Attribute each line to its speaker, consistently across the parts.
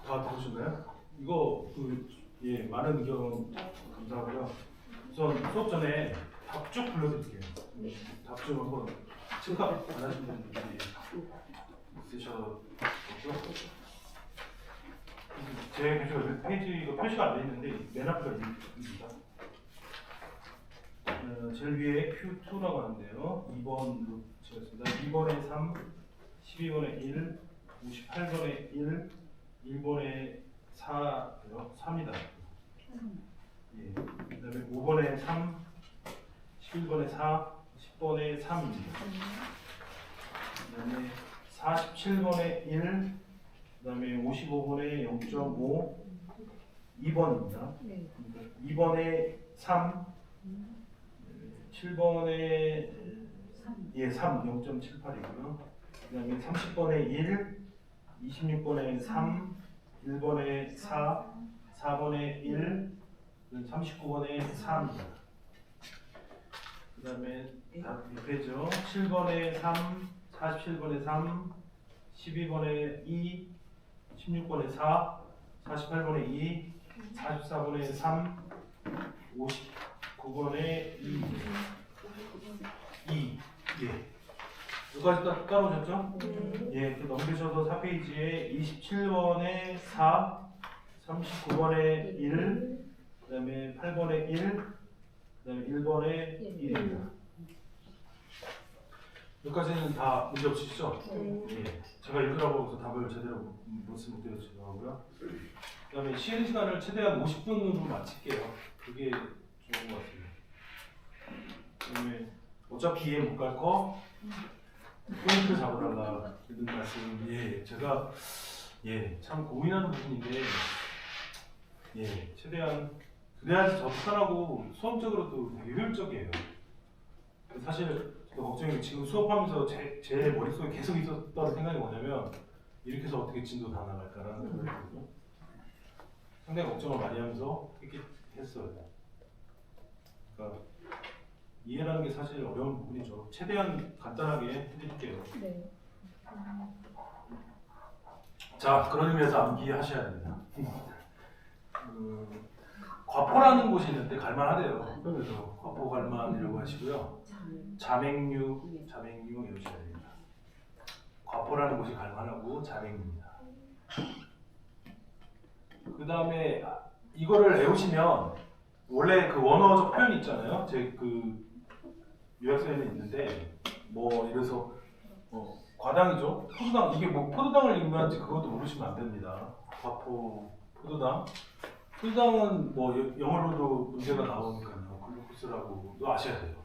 Speaker 1: 다 들으셨나요? 이거 많은 의견 감사하고요. 우선 수업 전에 답 쭉 불러드릴게요. 답 좀 한번 생각 안 하신 분들이 있으셨죠? 제 교재가 페이지가 표시가 안 돼 있는데 맨 앞에가 입니다. 제일 위에 Q2라고 하는데요. 2번 찍었습니다. 2번에 3, 12번에 1, 58번에 1, 1번에 4요. 3이다. 예. 그 다음에 5번에 3, 11번에 4, 10번에 3입니다. 그 다음에 47번에 1, 그 다음에 55번에 0.5, 2번입니다. 2번에 3, 7번에 3, 0.78이고요. 그 다음에 30번에 1, 26번에 3, 1번에 4, 4번에 1, 39번에 3입니다. 그 다음에 옆에죠. 7번에 3, 47번에 3, 12번에 2, 16번에 4, 48번에 2, 44번에 3, 59번에 2. 예. 여기까지 따라오셨죠? 예, 넘기셔서 4페이지에 27번에 4, 39번에 1, 그 다음에 8번에 1, 그 다음에 1번에 1입니다. 여기까지는 다 문제 없으시죠? 예. 제가 읽으라고 해서 답을 제대로 못 드려서 죄송하고요. 그 다음에 쉬는 시간을 최대한 50분으로 마칠게요. 그게 좋은 것 같습니다. 그 다음에 어차피 이해 못 갈 거 포인트 잡아달라 이런 말씀. 제가 참 고민하는 부분인데 최대한 그래야지 더 편하고 수업적으로도 되게 효율적이에요. 사실 제가 걱정이 지금 수업하면서 제 머릿속에 계속 있었던 생각이 뭐냐면 이렇게 해서 어떻게 진도 다 나갈까라는 생각이 들거든요. 상당히 걱정을 많이 하면서 이렇게 했어요. 그러니까 이해라는 게 사실 어려운 부분이죠. 최대한 간단하게 해드릴게요.
Speaker 2: 네.
Speaker 1: 자, 그런 의미에서 암기하셔야 됩니다. 과포라는 곳이 있는데 갈만하대요. 그래서 과포 갈만이라고 하시고요. 자맹류 외우셔야 됩니다. 과포라는 곳이 갈만하고 자맹류입니다. 그 다음에 이거를 외우시면 원래 그 원어적 표현 있잖아요. 제 그 요약서에는 있는데 뭐 이래서 과당이죠. 포도당 이게 뭐 포도당을 의미하는지 그것도 모르시면 안 됩니다. 과포 포도당. 포도당은 뭐 영어로도 문제가 나오니까요. 글루코스라고도 아셔야 돼요.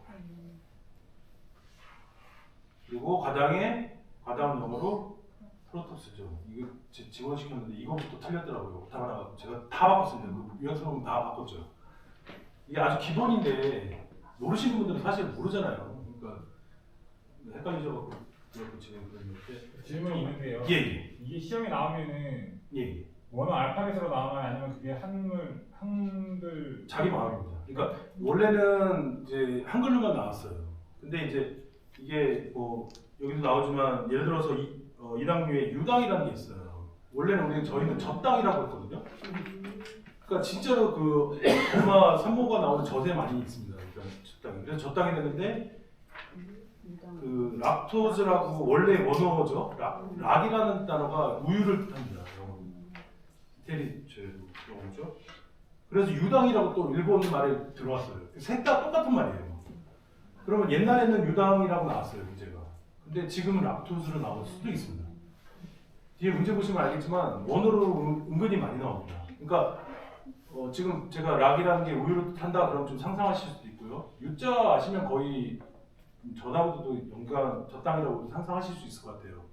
Speaker 1: 그리고 과당은 영어로 프로토스죠. 이거 지원시켰는데 이거부터 틀렸더라고요. 오타 하나 제가 다 바꿨습니다. 그 요약서는 다 바꿨죠. 이게 아주 기본인데 모르시는 분들은 사실 모르잖아요. 그러니까 헷갈리셔갖고 지금 그랬는데
Speaker 3: 질문이 있는데요.
Speaker 1: 이게
Speaker 3: 시험에 나오면은 원어 알파벳으로 나오나요? 아니면 그게 한글
Speaker 1: 자기 마음입니다. 그러니까 원래는 이제 한글로만 나왔어요. 근데 이제 이게 뭐 여기도 나오지만 예를 들어서 이당류에 유당이라는 게 있어요. 원래는 저희는 젖당이라고 했거든요. 그러니까 진짜로 그 엄마 산모가 나오는 젖에 많이 있습니다. 그러니까 젖당이. 그래서 젖당이 되는데 그 락토즈라고 원래 원어죠. 락이라는 단어가 우유를 뜻합니다. 이태리죠. 그래서 유당이라고 또 일본 말에 들어왔어요. 셋 다 똑같은 말이에요. 그러면 옛날에는 유당이라고 나왔어요, 문제가. 근데 지금은 락토즈로 나올 수도 있습니다. 뒤에 문제 보시면 알겠지만 원어로 은근히 많이 나옵니다. 그러니까 지금 제가 락이라는 게 우유를 뜻한다 그러면 좀 상상하실 수도 있고요. 유자 아시면 거의 저하고도 연관 저땅이라고 상상하실 수 있을 것 같아요.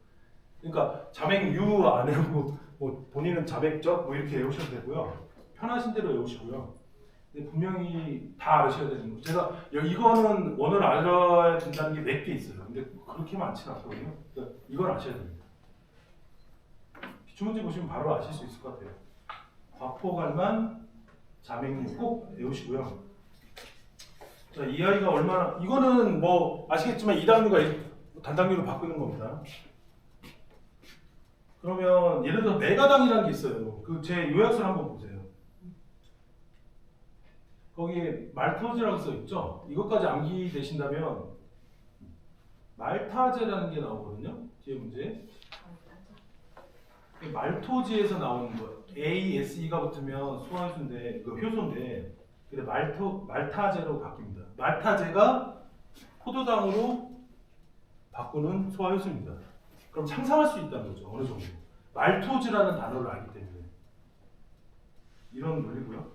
Speaker 1: 그러니까 자맹유 안 외우고 뭐 본인은 자백적 뭐 이렇게 외우셔도 되고요. 편하신 대로 외우시고요. 근데 분명히 다 알으셔야 되는 거. 제가 이거는 원어를 알아야 된다는 게 몇 개 있어요. 근데 그렇게 많지는 않거든요. 그러니까 이걸 아셔야 됩니다. 기출문제 보시면 바로 아실 수 있을 것 같아요. 과포갈만 자맹류 꼭 외우시고요. 자, 이 아이가 얼마나, 이거는 뭐 아시겠지만 2단류가 단당류로 바꾸는 겁니다. 그러면 예를 들어 메가당이라는 게 있어요. 그 제 요약서를 한번 보세요. 거기에 말타제라고 써 있죠. 이것까지 암기되신다면 말타제라는 게 나오거든요. 뒤에 문제. 말토지에서 나오는 거. A, S, E가 붙으면 소환수인데 그 효소인데 근데 말타제로 바뀝니다. 말타제가 포도당으로 바꾸는 소화효소입니다. 그럼 상상할 수 있다는 거죠. 어느 정도. 말토즈라는 단어를 알기 때문에 이런 논리고요.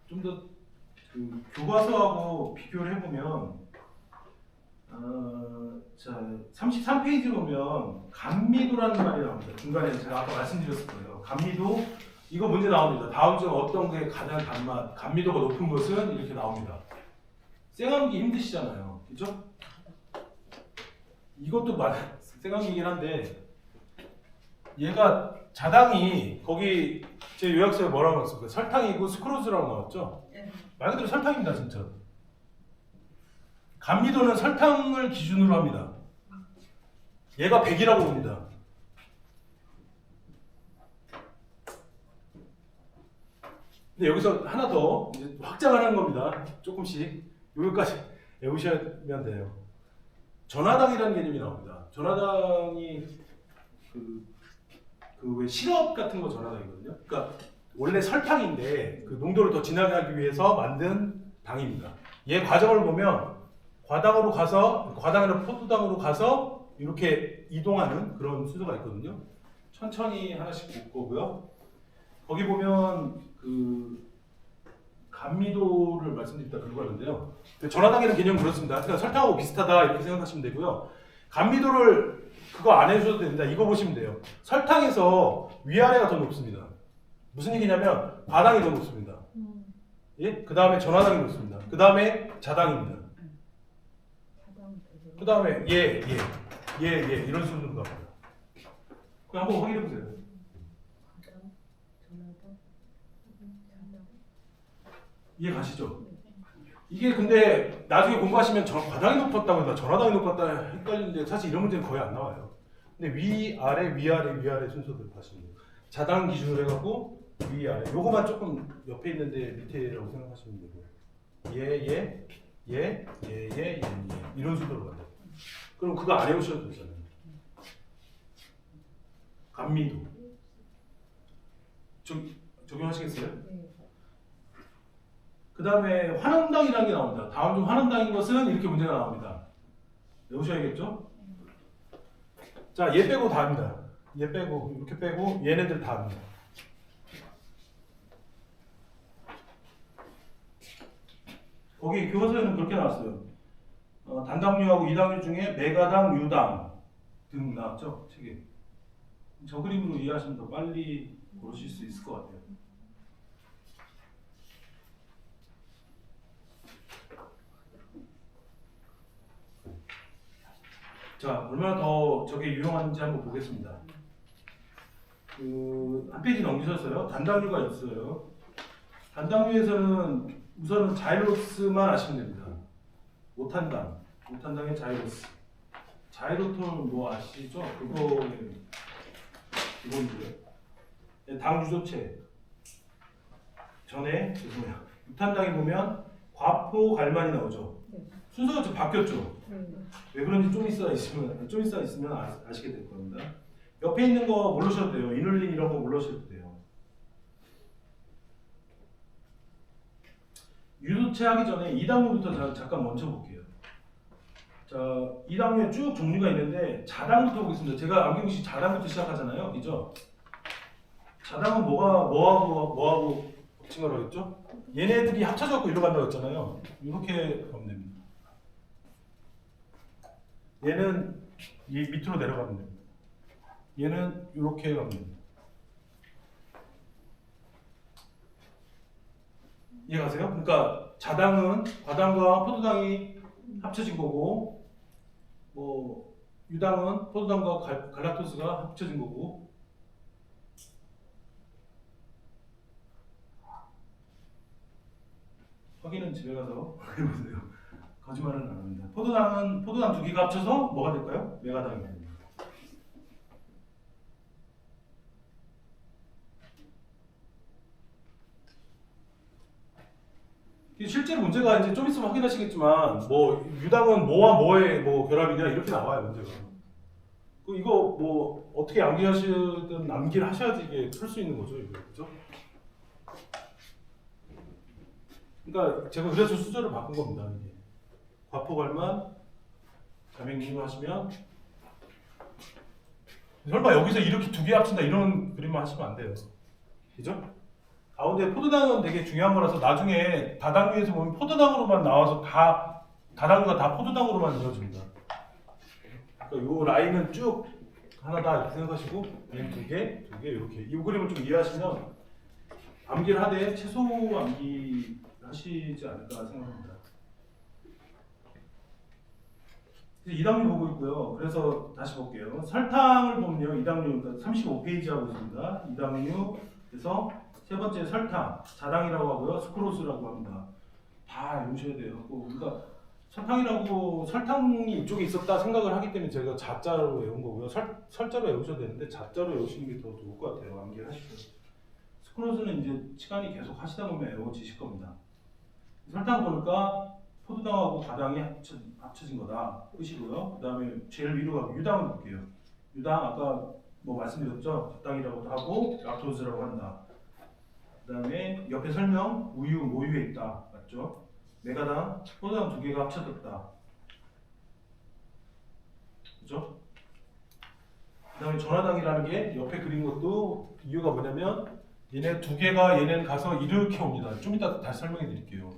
Speaker 1: 좀 더 그 교과서하고 비교를 해보면 자 33페이지 보면 감미도라는 말이 나옵니다. 중간에 제가 아까 말씀드렸을 거예요. 감미도 이거 문제 나옵니다. 다음 중 어떤 게 가장 단맛, 감미도가 높은 것은 이렇게 나옵니다. 쌩암기 힘드시잖아요. 그죠? 이것도 쌩암기이긴 한데 얘가 자당이 거기 제 요약서에 뭐라고 나왔어요? 설탕이고 스크로즈라고 나왔죠? 말 그대로 설탕입니다, 진짜. 감미도는 설탕을 기준으로 합니다. 얘가 100이라고 봅니다. 근데 여기서 하나 더 이제 확장하는 겁니다. 조금씩 여기까지 외우시면 돼요. 전화당이라는 개념이 나옵니다. 전화당이 그 왜 시럽 같은 거 전화당이거든요. 그러니까 원래 설탕인데 그 농도를 더 진하게 하기 위해서 만든 당입니다. 얘 과정을 보면 과당으로 가서 과당이나 포도당으로 가서 이렇게 이동하는 그런 순서가 있거든요. 천천히 하나씩 볼 거고요. 거기 보면 그 감미도를 말씀드렸다 그거 하는데요. 전화당이라는 개념은 그렇습니다. 그러니까 설탕하고 비슷하다 이렇게 생각하시면 되고요. 감미도를 그거 안 해주셔도 됩니다. 이거 보시면 돼요. 설탕에서 위아래가 더 높습니다. 무슨 얘기냐면 과당이 더 높습니다. 예? 그 다음에 전화당이 높습니다. 그 다음에 자당입니다. 그 다음에 예 이런 순서로 갑니다. 그럼 한번 확인해 보세요. 이해 가시죠? 이게 근데 나중에 공부하시면 과당이 높았다고 해서 전화당이 높았다 헷갈리는데 사실 이런 문제는 거의 안 나와요. 근데 위아래 순서대로 가시면 돼요. 자당 기준으로 해갖고 위아래 요거만 조금 옆에 있는데 밑에라고 생각하시면 되고 예 이런 순서로 가요. 그럼 그거 안 해오셔도 되잖아요. 감미도 적용하시겠어요? 그 다음에 환원당이라는 게 나옵니다. 다음 중 환원당인 것은 이렇게 문제가 나옵니다. 외우셔야겠죠? 자, 얘 빼고 다 합니다. 얘 빼고 이렇게 빼고 얘네들 다 합니다. 거기 교과서에는 그렇게 나왔어요. 단당류하고 이당류 중에 메가당, 유당 등 나왔죠? 책에. 저 그림으로 이해하시면 더 빨리 고르실 수 있을 것 같아요. 자, 얼마나 더 저게 유용한지 한번 보겠습니다. 한 페이지 넘기셨어요. 단당류가 있어요. 단당류에서는 우선은 자이로스만 아시면 됩니다. 오탄당의 자이로스. 자이로톨 뭐 아시죠? 그거는 기본이고요. 당 유조체. 전에 죄송해요. 유탄당에 보면 과포 갈만이 나오죠. 순서가 좀 바뀌었죠. 왜 그런지 좀 있어 있으면 아시게 될 겁니다. 옆에 있는 거 모르셔도 돼요. 이눌린 이런 거 모르셔도 돼요. 유도체 하기 전에 2당류부터 잠깐 먼저 볼게요. 자, 2당류에 쭉 종류가 있는데 자당부터 보겠습니다. 제가 암기국시 자당부터 시작하잖아요. 그죠? 자당은 뭐하고 합친 거라고 했죠? 얘네들이 합쳐져서 이리로 간다고 했잖아요. 이렇게 가면 됩니다. 얘는 이 밑으로 내려가면 됩니다. 얘는 이렇게 가면 됩니다. 이해가세요? 그러니까 자당은 과당과 포도당이 합쳐진 거고, 뭐 유당은 포도당과 갈락토스가 합쳐진 거고, 확인은 집에 가서 해보세요. 거짓말은 안 합니다. 포도당 2개가 합쳐서 뭐가 될까요? 메가당이 됩니다. 실제로 문제가 이제 좀 있으면 확인하시겠지만 뭐 유당은 뭐와 뭐의 뭐 결합이냐 이렇게 나와요 문제가. 이거 뭐 어떻게 암기하시든 암기를 하셔야지 이게 풀 수 있는 거죠 이거 그죠? 그러니까 제가 그래서 수저를 바꾼 겁니다 이게. 과포갈만 자맹님을 하시면 설마 여기서 이렇게 2개 합친다 이런 그림만 하시면 안 돼요. 그죠? 가운데 포도당은 되게 중요한 거라서 나중에 다당류에서 보면 포도당으로만 나와서 다당류가 다 포도당으로만 이루어집니다. 그러니까 요 라인은 쭉 하나다 이렇게 생각하시고 그냥 2개 이렇게 이 그림을 좀 이해하시면 암기를 하되 최소 암기 하시지 않을까 생각합니다. 이당류 보고 있고요. 그래서 다시 볼게요. 설탕을 보면요. 이당류 그러니까 35페이지 하고 있습니다. 이당류 그래서 세 번째 설탕, 자당이라고 하고요. 스크로스라고 합니다. 다 외우셔야 돼요. 그러니까 설탕이 이쪽에 있었다 생각을 하기 때문에 제가 자자로 외운 거고요. 설자로 외우셔야 되는데 자자로 외우시는 게 더 좋을 것 같아요. 암기를 하시고. 스크로스는 이제 시간이 계속 하시다 보면 외워지실 겁니다. 설탕 보니까 포도당하고 다당이 합쳐진 거다. 끝이고요. 그 다음에 제일 위로 가고 유당을 볼게요. 유당 아까 뭐 말씀드렸죠? 밭당이라고도 하고 락토즈라고 한다. 그 다음에 옆에 설명 우유, 모유에 있다. 맞죠? 메가당, 포도당 2개가 합쳐졌다. 그죠? 그 다음에 전화당이라는 게 옆에 그린 것도 이유가 뭐냐면 얘네 2개가 얘네는 가서 이렇게 옵니다. 좀 이따 다시 설명해 드릴게요.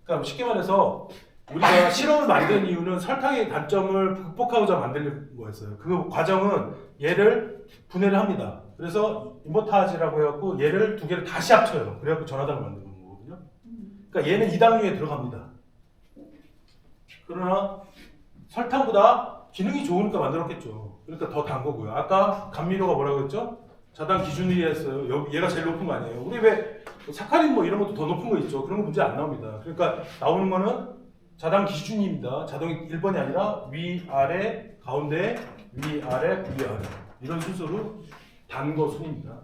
Speaker 1: 그러니까 쉽게 말해서 우리가 시럽을 만든 이유는 설탕의 단점을 극복하고자 만든 거였어요. 그 과정은 얘를 분해를 합니다. 그래서 인버타지라고 해갖고 얘를 2개를 다시 합쳐요. 그래갖고 전화당을 만드는 거거든요. 그러니까 얘는 이당류에 들어갑니다. 그러나 설탕보다 기능이 좋으니까 만들었겠죠. 그러니까 더 단 거고요. 아까 감미료가 뭐라고 했죠? 자당 기준이었어요. 얘가 제일 높은 거 아니에요? 우리 왜 사카린 뭐 이런 것도 더 높은 거 있죠? 그런 거 문제 안 나옵니다. 그러니까 나오는 거는 자당 기준입니다. 자당이 1번이 아니라 위, 아래, 가운데, 위, 아래, 위, 아래 이런 순서로 단 거 순입니다.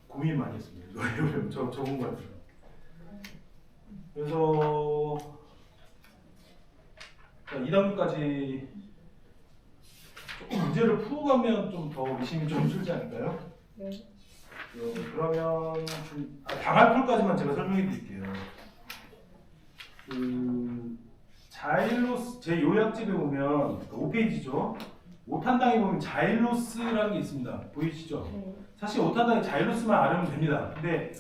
Speaker 1: 고민 많이 했습니다. 이거 적은 거 같아요. 그래서 2단계까지 조금 문제를 풀고 가면 좀 더 의심이 좀 풀지 않을까요?
Speaker 2: 네.
Speaker 1: 그러면 당알콜까지만 제가 설명해 드릴게요. 자일로스 제 요약집에 보면 5페이지죠. 오탄당에 보면 자일로스라는 게 있습니다. 보이시죠?
Speaker 2: 네.
Speaker 1: 사실 오탄당에 자일로스만 알으면 됩니다. 근데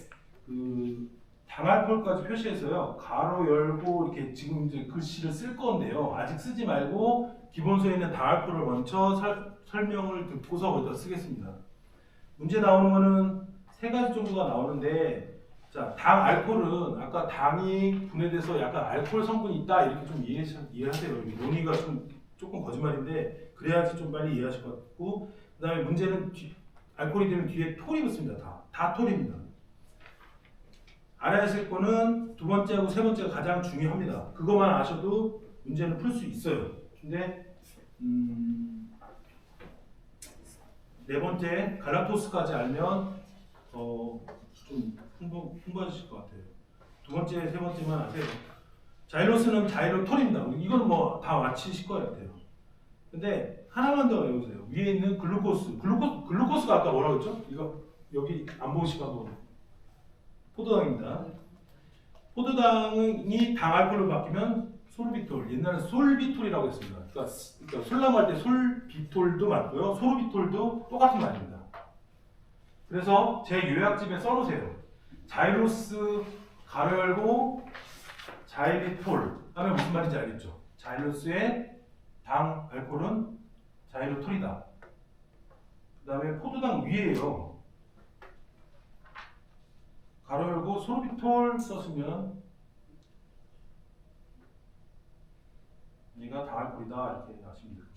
Speaker 1: 당알콜까지 표시해서요. 가로 열고 이렇게 지금 이제 글씨를 쓸 건데요. 아직 쓰지 말고 기본서에 있는 당알콜을 먼저 설명을 듣고서 거기다 쓰겠습니다. 문제 나오는 거는 3가지 정도가 나오는데, 자, 당 알코올은 아까 당이 분해돼서 약간 알코올 성분이 있다 이렇게 좀 이해하세요. 논의가 조금 거짓말인데 그래야지 좀 빨리 이해하실 것 같고, 그다음에 문제는 알코올이 되면 뒤에 톨이 붙습니다. 다 톨입니다. 알아야 할 거는 2번째하고 3번째가 가장 중요합니다. 그것만 아셔도 문제는 풀 수 있어요. 근데 4번째 갈락토스까지 알면 좀 풍부해지실 것 같아요. 2번째, 3번째만 아세요. 자이로스는 자이로톨입니다. 이건 뭐 다 맞히실 것 같아요. 근데 하나만 더 외우세요. 위에 있는 글루코스가 아까 뭐라고 했죠? 이거 여기 안 보시고 한번. 포도당입니다. 포도당이 당알코올로 바뀌면 소르비톨, 옛날에 솔비톨이라고 했습니다. 그러니까 술람할 때 솔비톨도 맞고요. 소르비톨도 똑같은 말입니다. 그래서 제 요약집에 써놓으세요. 자이로스 가로 열고 자이리톨 하면 무슨 말인지 알겠죠? 자이로스의 당 알코올은 자이로톨이다. 그 다음에 포도당 위에요. 가로 열고 소르비톨 썼으면 얘가 당알코올이다 이렇게 아시면 됩니다.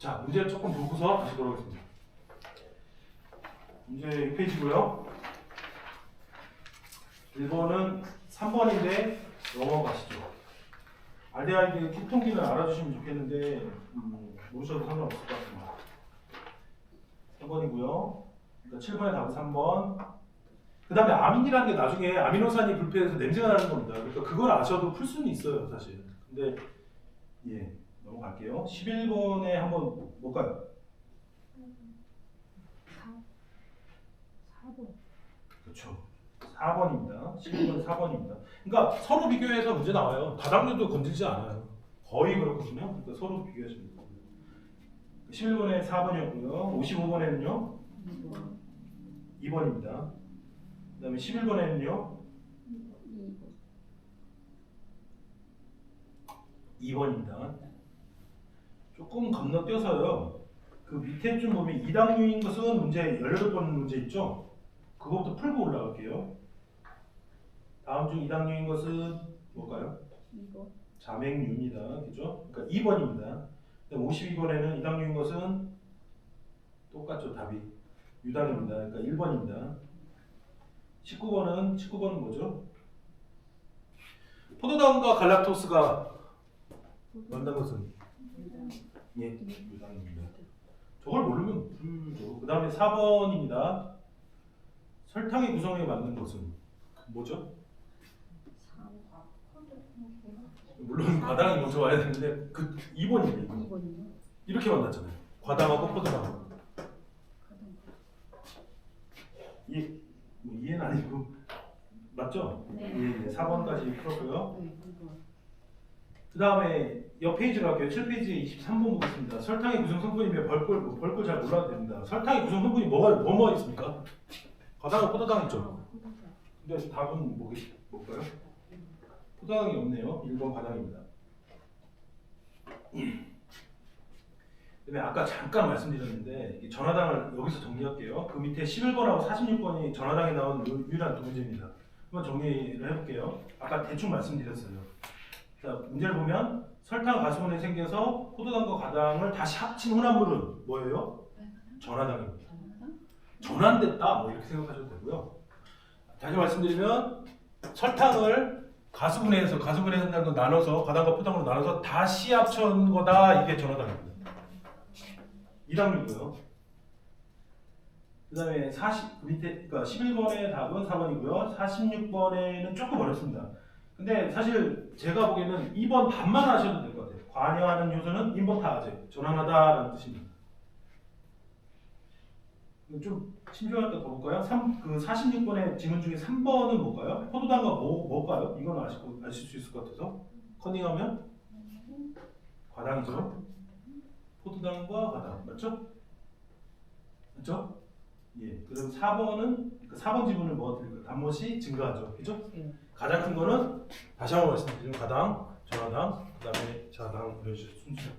Speaker 1: 자, 문제 조금 보고서 다시 돌아오겠습니다. 문제 6페이지고요. 1번은 3번인데 넘어가시죠. 알데하이드 키통기는 알아주시면 좋겠는데 모르셔도 상관없을 것 같습니다. 3번이고요. 그러니까 7번의 답은 3번. 그 다음에 아민이라는 게 나중에 아미노산이 불폐해서 냄새가 나는 겁니다. 그러니까 그걸 아셔도 풀 수는 있어요, 사실. 근데 예, 넘어갈게요. 11번에 한번 볼까요?
Speaker 2: 4번.
Speaker 1: 그렇죠. 4번입니다. 11번 4번입니다. 그러니까 서로 비교해서 문제 나와요. 다당류도 건들지 않아요. 거의 그렇거든요. 그러니까 서로 비교하시면 돼요. 11번에 4번이었고요. 55번에는요. 2번입니다. 그 다음에 11번에는요. 2번입니다. 조금 건너뛰어서요. 그 밑에 좀 보면 2당류인 것은 문제 18번 문제 있죠? 그것부터 풀고 올라갈게요. 다음 중 2당류인 것은 뭘까요?
Speaker 2: 2번.
Speaker 1: 자맹류입니다. 그죠? 그러니까 2번입니다. 52번에는 2당류인 것은 똑같죠. 답이 유당입니다. 그러니까 1번입니다. 19번은 뭐죠? 포도당과 갈락토스가 만난 것은 예, 유당입니다. 저걸 모르면 불죠. 그 다음에 4번입니다. 설탕의 구성에 맞는 것은 뭐죠? 물론 과당이 먼저 와야 되는데 그 2번이에요.
Speaker 2: 2번이요?
Speaker 1: 이렇게 만났잖아요. 과당하고 포도당. 뭐 이해는 아니고 맞죠?
Speaker 2: 네.
Speaker 1: 예, 4번까지 풀었고요.
Speaker 2: 네, 2번.
Speaker 1: 그 다음에 옆 페이지로 갈게요. 7페이지 23번 보겠습니다. 설탕의 구성 성분이면 벌꿀 잘 몰라도 됩니다. 설탕의 구성 성분이 뭐가 있습니까? 과당하고 포도당 있죠? 근데 답은 뭘까요? 포도당이 없네요. 1번 과당입니다. 그다음에 아까 잠깐 말씀드렸는데 이 전화당을 여기서 정리할게요. 그 밑에 11번하고 46번이 전화당에 나온 유일한 두 문제입니다. 한번 정리를 해볼게요. 아까 대충 말씀드렸어요. 자, 문제를 보면 설탕 가수분해 생겨서 포도당과 과당을 다시 합친 혼합물은 뭐예요? 전화당입니다. 전환됐다 뭐 이렇게 생각하셔도 되고요. 다시 말씀드리면 설탕을 가수분해한다는 건 나눠서 과당과 포당으로 나눠서 다시 합쳐놓은 거다. 이게 전화당입니다. 2당류고요. 그 다음에 밑에 그러니까 11번의 답은 4번이고요. 46번에는 조금 어렵습니다. 근데 사실 제가 보기에는 2번 답만 하셔도 될 것 같아요. 관여하는 요소는 인버터제, 전환하다라는 뜻입니다. 좀 신중하게 더 볼까요? 그 46번의 지문 중에 3번은 뭘까요? 포도당과 뭘까요? 이건 아실 수 있을 것 같아서 커닝하면 과당이죠. 포도당과 과당 맞죠? 맞죠? 예. 그럼 4번은 그 4번 지문을 뭐 드릴까요? 단못이 증가하죠. 그죠? 가장 큰 거는 다시 한번 말씀드리면 과당, 전화당, 그다음에 자당 이런 식으로 순서.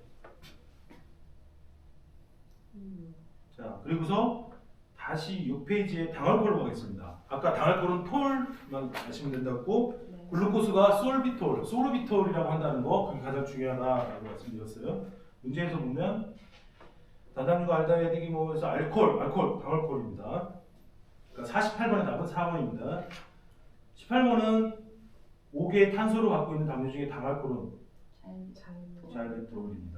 Speaker 1: 자, 그리고서 다시 6페이지에 당알코올로 가겠습니다. 아까 당알코올은 톨만 아시면 된다고 글루코스가 소르비톨이라고 한다는 거 그게 가장 중요하다라고 말씀드렸어요. 문제에서 보면 다당과 알데하이드 모여서 당알코올입니다. 그러니까 48번의 답은 4번입니다. 18번은 5개의 탄소를 갖고 있는 당류 중에 당알코올은 자일리톨입니다.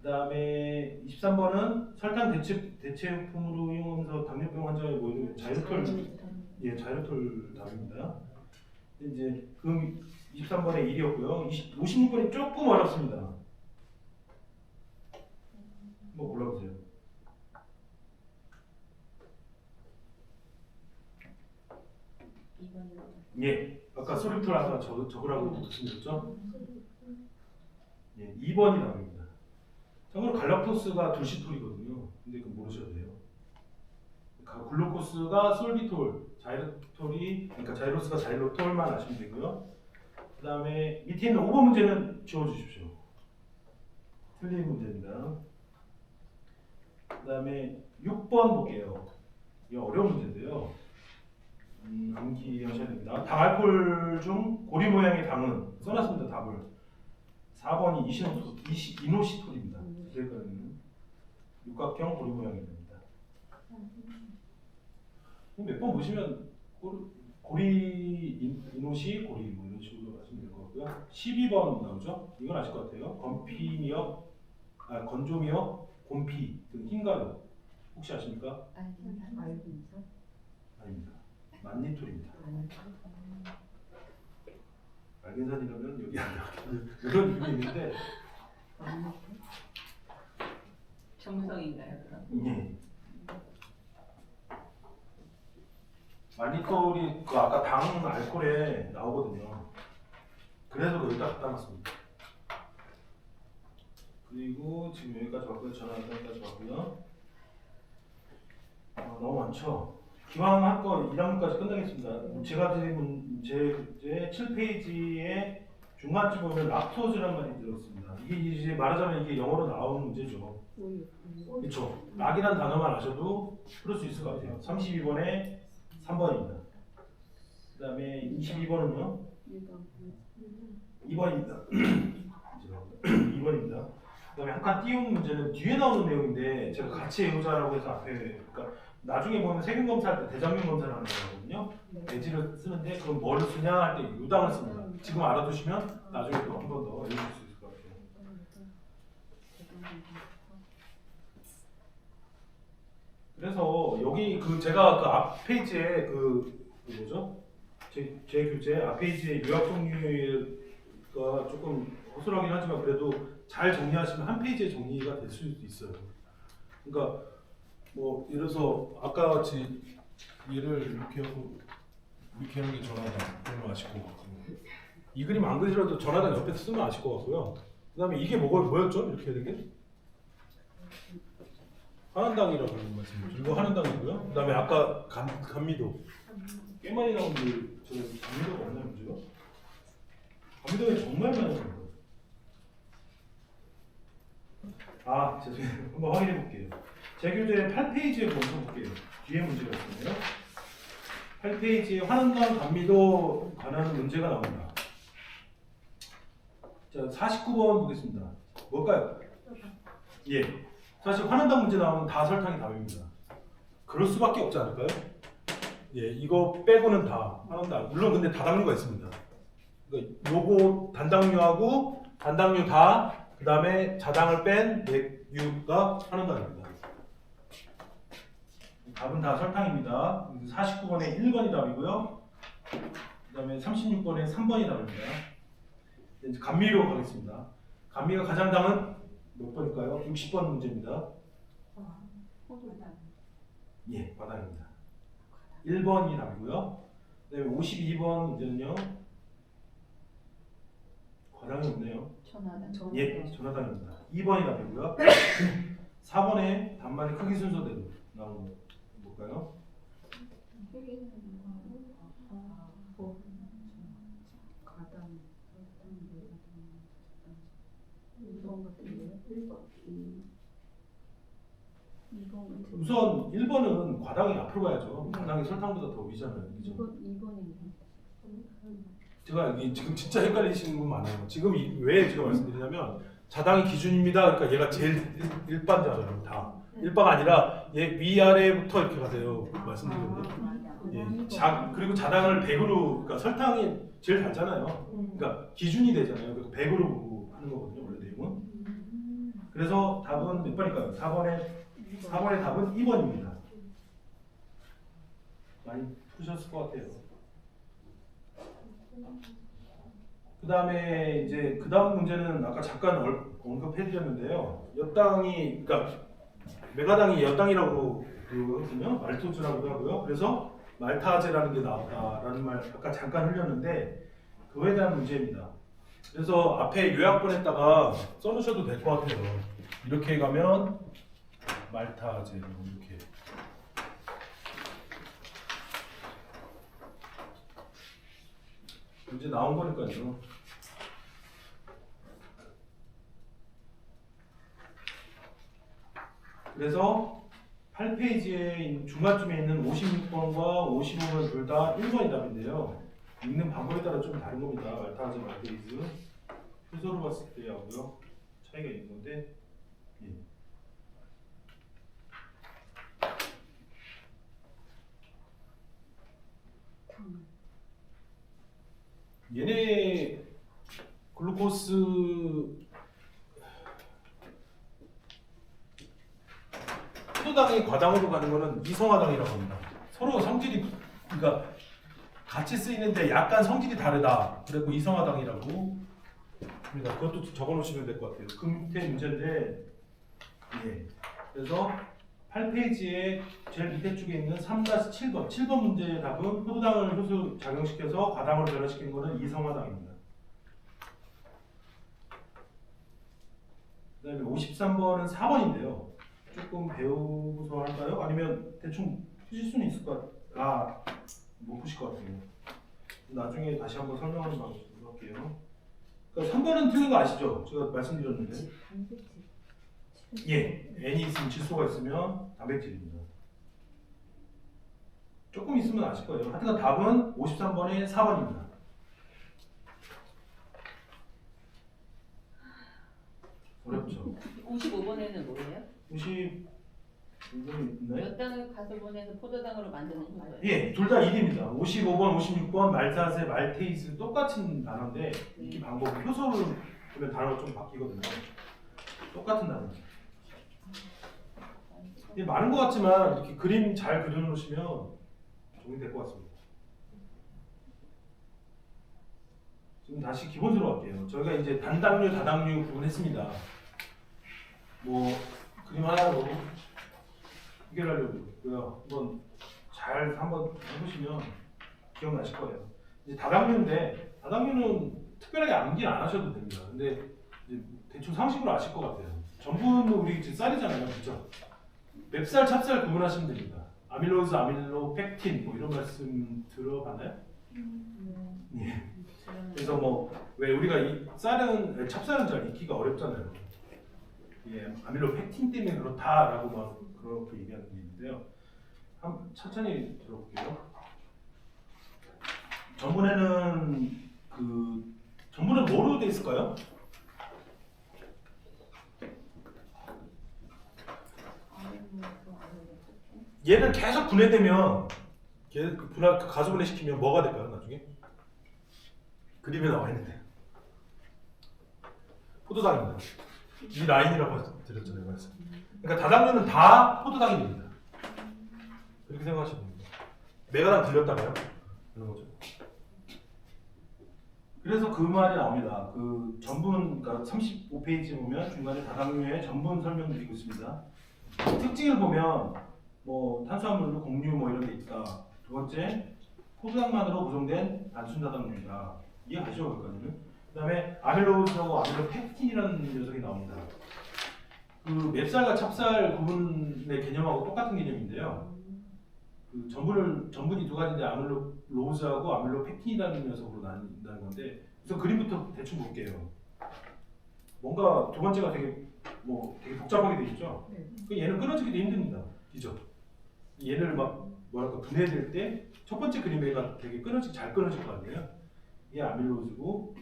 Speaker 1: 그 다음에 23번은 설탕 대체품으로 이용하면서 당뇨병 환자에 모이는 자일리톨 답입니다. 이제 그 23번에 1이었고요. 56번이 조금 어렵습니다. 한번 골라보세요. 예, 아까 소리톨 아까 적으라고 말씀드렸죠? 예, 2번이 답입니다. 참고로 갈락토스가 둘시톨이거든요. 근데 그거 모르셔도 돼요. 글루코스가 솔비톨, 그러니까 자이로스가 자일로톨만 아시면 되고요. 그 다음에 밑에 있는 5번 문제는 지워주십시오. 틀린 문제입니다. 그 다음에 6번 볼게요. 이거 어려운 문제인데요. 암기하셔야 됩니다. 당알코올 중 고리 모양의 당은 써놨습니다. 답을 4번이 이노시톨입니다. 그러니까 육각형 고리 모양이 됩니다. 몇 번 보시면 고리 이노시 고리 뭐 이런 식으로 하시면 될 것 같고요. 12번 나오죠? 이건 아실 것 같아요. 건조미역, 곰피 등 흰가루 혹시 아십니까? 아닙니다. 만니톨입니다. 알겐산이라면 여기 안 나오겠네요. 이런 이름이 있는데
Speaker 2: 정성인가요, 그럼?
Speaker 1: 예. 만니톨이 그 아까 당 알코올에 나오거든요. 그래서 여기다 갖다 놨습니다. 그리고 지금 여기까지 왔고요. 전화까지 왔고요. 너무 많죠? 기왕 할 거 1학년까지 끝나겠습니다. 제가 드린 문제 7페이지에 중간쯤 보면 락토즈라는 말이 들었습니다. 이게 이제 말하자면 이게 영어로 나오는 문제죠. 그렇죠. 락이라는 단어만 아셔도 풀을 수 있을 것 같아요. 32번에 3번입니다. 그 다음에 22번은요? 2번입니다. 2번입니다. 그 다음에 한 칸 띄운 문제는 뒤에 나오는 내용인데 제가 같이 외우자라고 해서 앞에 그러니까 나중에 보면 세균 검사할 때 대장균 검사를 하는 거거든요. 내지를 쓰는데 그럼 뭐를 쓰냐 할 때 유당을 씁니다. 지금 알아두시면 나중에 또 한 번 더 외우실 수 있을 것 같아요. 그래서 여기 제가 그 앞 페이지에 뭐죠? 제 교재 앞 페이지에 요약 종류가 조금 허술하긴 하지만 그래도 잘 정리하시면 한 페이지에 정리가 될 수도 있어요. 그러니까 뭐 예를 들어서 아까 같이 얘를 이렇게 하고 이렇게 하는 게 전화당 그러면 아실 것 같고 이 그림 안 그리더라도 전화당 옆에 쓰면 아실 것 같고요. 그 다음에 이게 뭐였죠? 이렇게 해야 되게? 한한당이라고 말씀드렸죠. 이거 한한당이고요. 그 다음에 아까 감미도 꽤 많이 나오는데 저는 감미도가 없나요 문제가? 감미도에 정말 많이 나옵니다. 죄송해요. 한번 확인해 볼게요. 제 교재 8페이지에 먼저 볼게요. 뒤에 문제가 있네요. 8페이지에 환원당 감미도 관한 문제가 나옵니다. 자, 49번 보겠습니다. 뭘까요? 예. 사실 환원당 문제 나오면 다 설탕이 답입니다. 그럴 수밖에 없지 않을까요? 예, 이거 빼고는 다 환원당. 물론 근데 다당류가 있습니다. 그러니까 요거 단당류하고 단당류 다, 그 다음에 자당을 뺀 맥유가 환원당입니다. 답은 다 설탕입니다. 49번에 1번이 답이고요. 그 다음에 36번에 3번이 답입니다. 이제 감미로 가겠습니다. 감미가 가장 당은 몇 번일까요? 60번 문제입니다. 예, 과당입니다. 1번이 답이고요. 그 다음에 52번 문제는요. 과당이 없네요. 예, 전화당입니다. 2번이 답이고요. 4번에 단말의 크기 순서대로 나오는 거 볼까요? 우선 1번은 과당이 앞으로 가야죠. 과당이 설탕보다 더 위잖아요. 그죠?
Speaker 4: 2번인데.
Speaker 1: 제가 지금 진짜 헷갈리시는 분 많아요. 지금 왜 제가 말씀드리냐면 자당이 기준입니다. 그러니까 얘가 제일 일반자잖아요. 다. 일바가 아니라 얘 위아래부터 이렇게 가세요. 말씀드리거든요. 예. 그리고 자당을 100으로, 그러니까 설탕이 제일 달잖아요. 그러니까 기준이 되잖아요. 그래서 100으로 하는 거거든요. 원래 내용은. 그래서 답은 몇 번일까요? 4번의 답은 2번입니다. 많이 푸셨을 것 같아요. 그 다음에 이제 그 다음 문제는 아까 잠깐 언급해드렸는데요. 여당이, 그러니까 메가당이 여당이라고 그러거든요. 말토즈라고도 하고요. 그래서 말타제라는 게 나왔다라는 말 아까 잠깐 흘렸는데 그거에 대한 문제입니다. 그래서 앞에 요약본에다가 써놓으셔도 될 것 같아요. 이렇게 가면 말타제 이렇게. 이제 나온 거니까요. 그래서 8페이지에 중간쯤에 있는 56번과 55번 둘 다 1번이 답인데요. 읽는 방법에 따라 좀 다른 겁니다. 말타제, 말테이즈 순서로 봤을 때 하고요. 차이가 있는 건데 예. 얘네 글루코스 포도당이 과당으로 가는 거는 이성화당이라고 합니다. 서로 성질이 그러니까 같이 쓰이는데 약간 성질이 다르다. 그리고 이성화당이라고 합니다. 그것도 적어 놓으시면 될 것 같아요. 그 밑에 문제인데 예. 그래서 8페이지에 제일 밑에 쪽에 있는 3-7번 7번 문제의 답은 포도당을 효소 작용시켜서 과당으로 변화시키는 것은 이성화당입니다. 그 다음에 53번은 4번인데요. 조금 배우고서 할까요? 아니면 대충 푸실 수는 있을 것 같아요. 못 푸실 것 같아요. 나중에 다시 한번 설명하는 방식으로 할게요. 그러니까 3번은 틀린 거 아시죠? 제가 말씀드렸는데. 예, N이 있으면 질소가 있으면 단백질입니다. 조금 있으면 아실 거예요. 하여튼 답은 53번에 4번입니다. 어렵죠?
Speaker 2: 55번에는 뭐예요?
Speaker 1: 55번이 있나요?
Speaker 2: 몇 당을 가솔본에서 포도당으로 만드는 효소예요?
Speaker 1: 예, 둘 다 1입니다. 55번, 56번 말사세, 말테이스 똑같은 단어인데 이 방법 효소를 보면 단어가 좀 바뀌거든요. 똑같은 단어. 이게 많은 것 같지만 이렇게 그림 잘 그려놓으시면 정리될 것 같습니다. 지금 다시 기본으로 갈게요. 저희가 이제 단당류, 다당류 구분했습니다. 뭐 그림 하나로 해결하려고요. 한번 해보시면 기억나실 거예요. 이제 다당류인데 다당류는 특별하게 암기 안 하셔도 됩니다. 근데 이제 대충 상식으로 아실 것 같아요. 전부는 우리 지금 쌀이잖아요, 그렇죠? 맵쌀, 찹쌀 구분하시면 됩니다. 아밀로즈, 아밀로, 펙틴 뭐 이런 말씀 들어봤나요? 예. 그래서 뭐 왜 우리가 이 쌀은 찹쌀은 잘 익히기가 어렵잖아요. 예, 아밀로 펙틴 때문에 그렇다라고 막 그렇게 얘기하는 게 있는데요. 한번 천천히 들어볼게요. 전분은 뭐로 돼 있을까요? 얘를 계속 분해되면 가수분해 시키면 뭐가 될까요? 나중에 그림에 나와 있는데 포도당입니다. 이 라인이라고 드렸잖아요. 말씀. 그러니까 다당류는 다 포도당이 됩니다. 그렇게 생각하시면 됩니다. 메가당 들렸다가요? 그런 거죠. 그래서 그 말이 나옵니다. 그 전분, 그러니까 35페이지 보면 중간에 다당류의 전분 설명드리고 있습니다. 특징을 보면 뭐 탄수화물로 곡류 뭐 이런 게 있다. 두 번째, 포도당만으로 구성된 단순 다당류이다. 이해가시죠, 거기까지는? 그 다음에 아밀로스하고 아밀로펙틴이라는 녀석이 나옵니다. 그 맵쌀과 찹쌀 구분의 개념하고 똑같은 개념인데요. 그 전분이 두 가지인데 아밀로로즈하고 아밀로펙틴이라는 녀석으로 나뉜다는 건데, 그래서 그림부터 대충 볼게요. 뭔가 두 번째가 되게 복잡하게 돼 있죠. 그 얘는 끊어지기도 힘듭니다. 그죠? 얘를 분해될 때 첫 번째 그림에가 되게 잘 끊어질 거 아니에요. 이게 아밀로즈고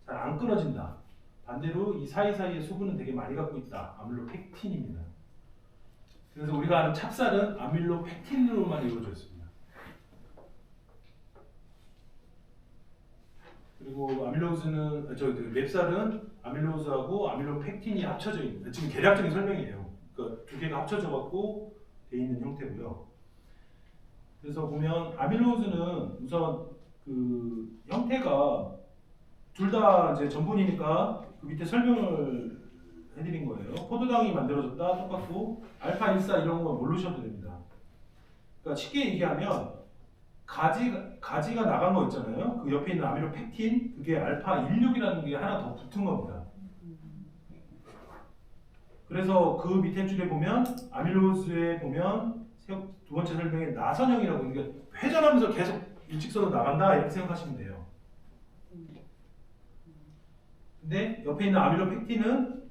Speaker 1: 잘 안 끊어진다. 반대로 이 사이사이의 수분은 되게 많이 갖고 있다. 아밀로펙틴입니다. 그래서 우리가 아는 찹쌀은 아밀로펙틴으로만 이루어져 있습니다. 그리고 맵쌀은 아밀로즈하고 아밀로펙틴이 합쳐져 있는, 지금 계략적인 설명이에요. 그러니까 두 개가 합쳐져 갖고 돼 있는 형태고요. 그래서 보면 아밀로즈는 우선 그 형태가 둘 다 이제 전분이니까 그 밑에 설명을 해드린 거예요. 포도당이 만들어졌다 똑같고 알파 14 이런 건 모르셔도 됩니다. 그러니까 쉽게 얘기하면 가지가 나간 거 있잖아요. 그 옆에 있는 아밀로펙틴 그게 알파 16이라는 게 하나 더 붙은 겁니다. 그래서 그 밑에 줄에 보면 아밀로즈에 보면 두 번째 설명에 나선형이라고, 그러니까 회전하면서 계속 일직선으로 나간다 이렇게 생각하시면 돼요. 근데 옆에 있는 아밀로펙틴은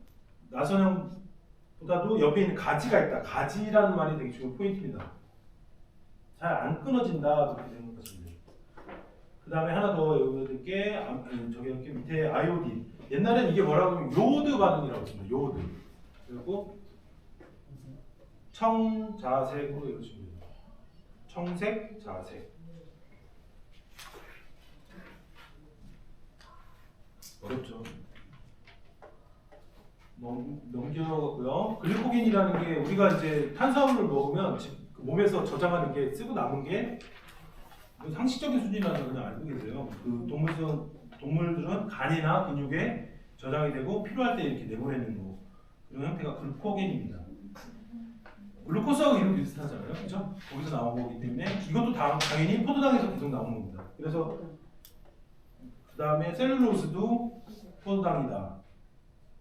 Speaker 1: 나선형보다도 옆에 있는 가지가 있다. 가지라는 말이 되게 중요한 포인트입니다. 잘 안 끊어진다 그렇게 생각하시면 돼요. 그 다음에 하나 더 여기 이렇게 밑에 아이오딘. 옛날엔 이게 뭐라고 하면 요오드 반응이라고 했습니다. 요오드. 그리고 청자색으로 이루어집니다. 청색, 자색. 넘겨갔고요. 글리코겐이라는 게 우리가 이제 탄수화물을 먹으면 그 몸에서 저장하는 게 쓰고 남은 게 상식적인 수준이라는 걸 그냥 알고 계세요. 그 동물들은 간이나 근육에 저장이 되고 필요할 때 이렇게 내보내는 거. 그런 형태가 글코겐입니다. 글루코스하고 이름 비슷하잖아요, 그렇죠? 거기서 나온 거기 때문에 이것도 당연히 포도당에서 계속 나오는 겁니다. 그래서 그 다음에 셀룰로스도 포도당이다,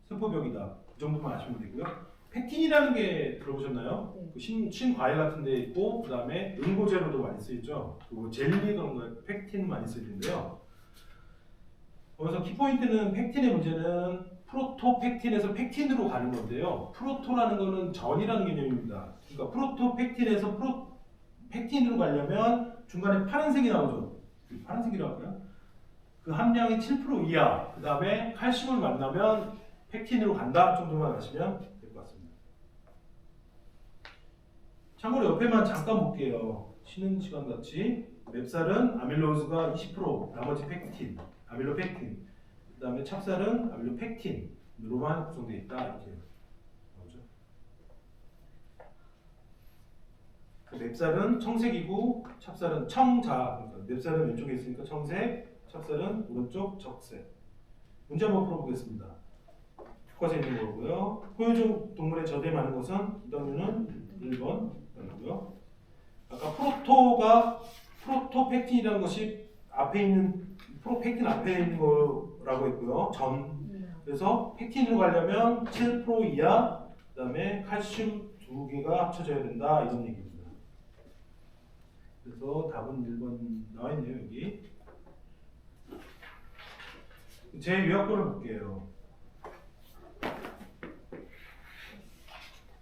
Speaker 1: 세포벽이다. 그 정도만 아시면 되고요. 펙틴이라는 게 들어보셨나요?
Speaker 2: 네.
Speaker 1: 그 신과일 같은 데 있고, 그 다음에 응고제로도 많이 쓰이죠. 그리고 젤리 그런 거에 펙틴 많이 쓰이는데요. 거기서 키포인트는 펙틴의 문제는 프로토펙틴에서 펙틴으로 가는 건데요. 프로토라는 거는 전이라는 개념입니다. 그러니까 프로토펙틴에서 펙틴으로 가려면 중간에 파란색이 나오죠. 파란색이라고 할까요? 그 함량이 7% 이하, 그 다음에 칼슘을 만나면 펙틴으로 간다 정도만 아시면 될 것 같습니다. 참고로 옆에만 잠깐 볼게요. 쉬는 시간 같이. 맵살은 아밀로즈가 20%, 나머지 펙틴, 아밀로펙틴. 그 다음에 찹쌀은 아밀로펙틴으로만 구성되어 있다. 이렇게 나오죠. 그 맵살은 청색이고 찹쌀은 청자. 그러니까 맵살은 왼쪽에 있으니까 청색, 찹쌀은 오른쪽 적색. 문제 한번 풀어보겠습니다. 교과서에 있는 거고요. 포유종 동물의 저대에 많은 것은 이당류는 1번 나오고요. 아까 프로토펙틴이라는 것이 앞에 있는 프로펙틴 앞에 있는 거라고 했고요. 그래서 펙틴으로 가려면 7% 이하, 그다음에 칼슘 2개가 합쳐져야 된다 이런 얘기입니다. 그래서 답은 1번 나와 있네요 여기. 제 요약본을 볼게요.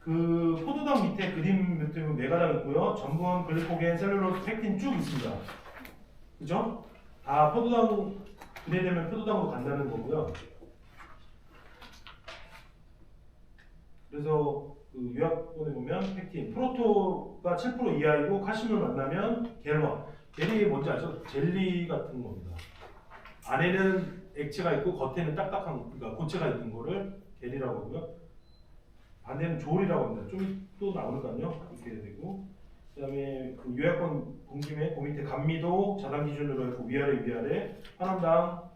Speaker 1: 그 포도당 밑에 그림 밑에 메가당 있고요. 전분, 글리코겐, 셀룰로스, 펙틴 쭉 있습니다. 그죠? 다 포도당 분해되면 포도당으로 간다는 거고요. 그래서 그 요약본에 보면 펙틴, 프로토가 7% 이하이고 칼슘을 만나면 겔이 뭔지 아죠? 젤리 같은 겁니다. 안에는 액체가 있고 겉에는 딱딱한 그러니까 고체가 있는 거를 겔이라고 하고요. 반대는 졸이라고 합니다. 좀 또 나오니까요. 이렇게 되고 그다음에 그 요약본 본 김에 그 밑에 감미도 자당 기준으로 했고 위아래 하나당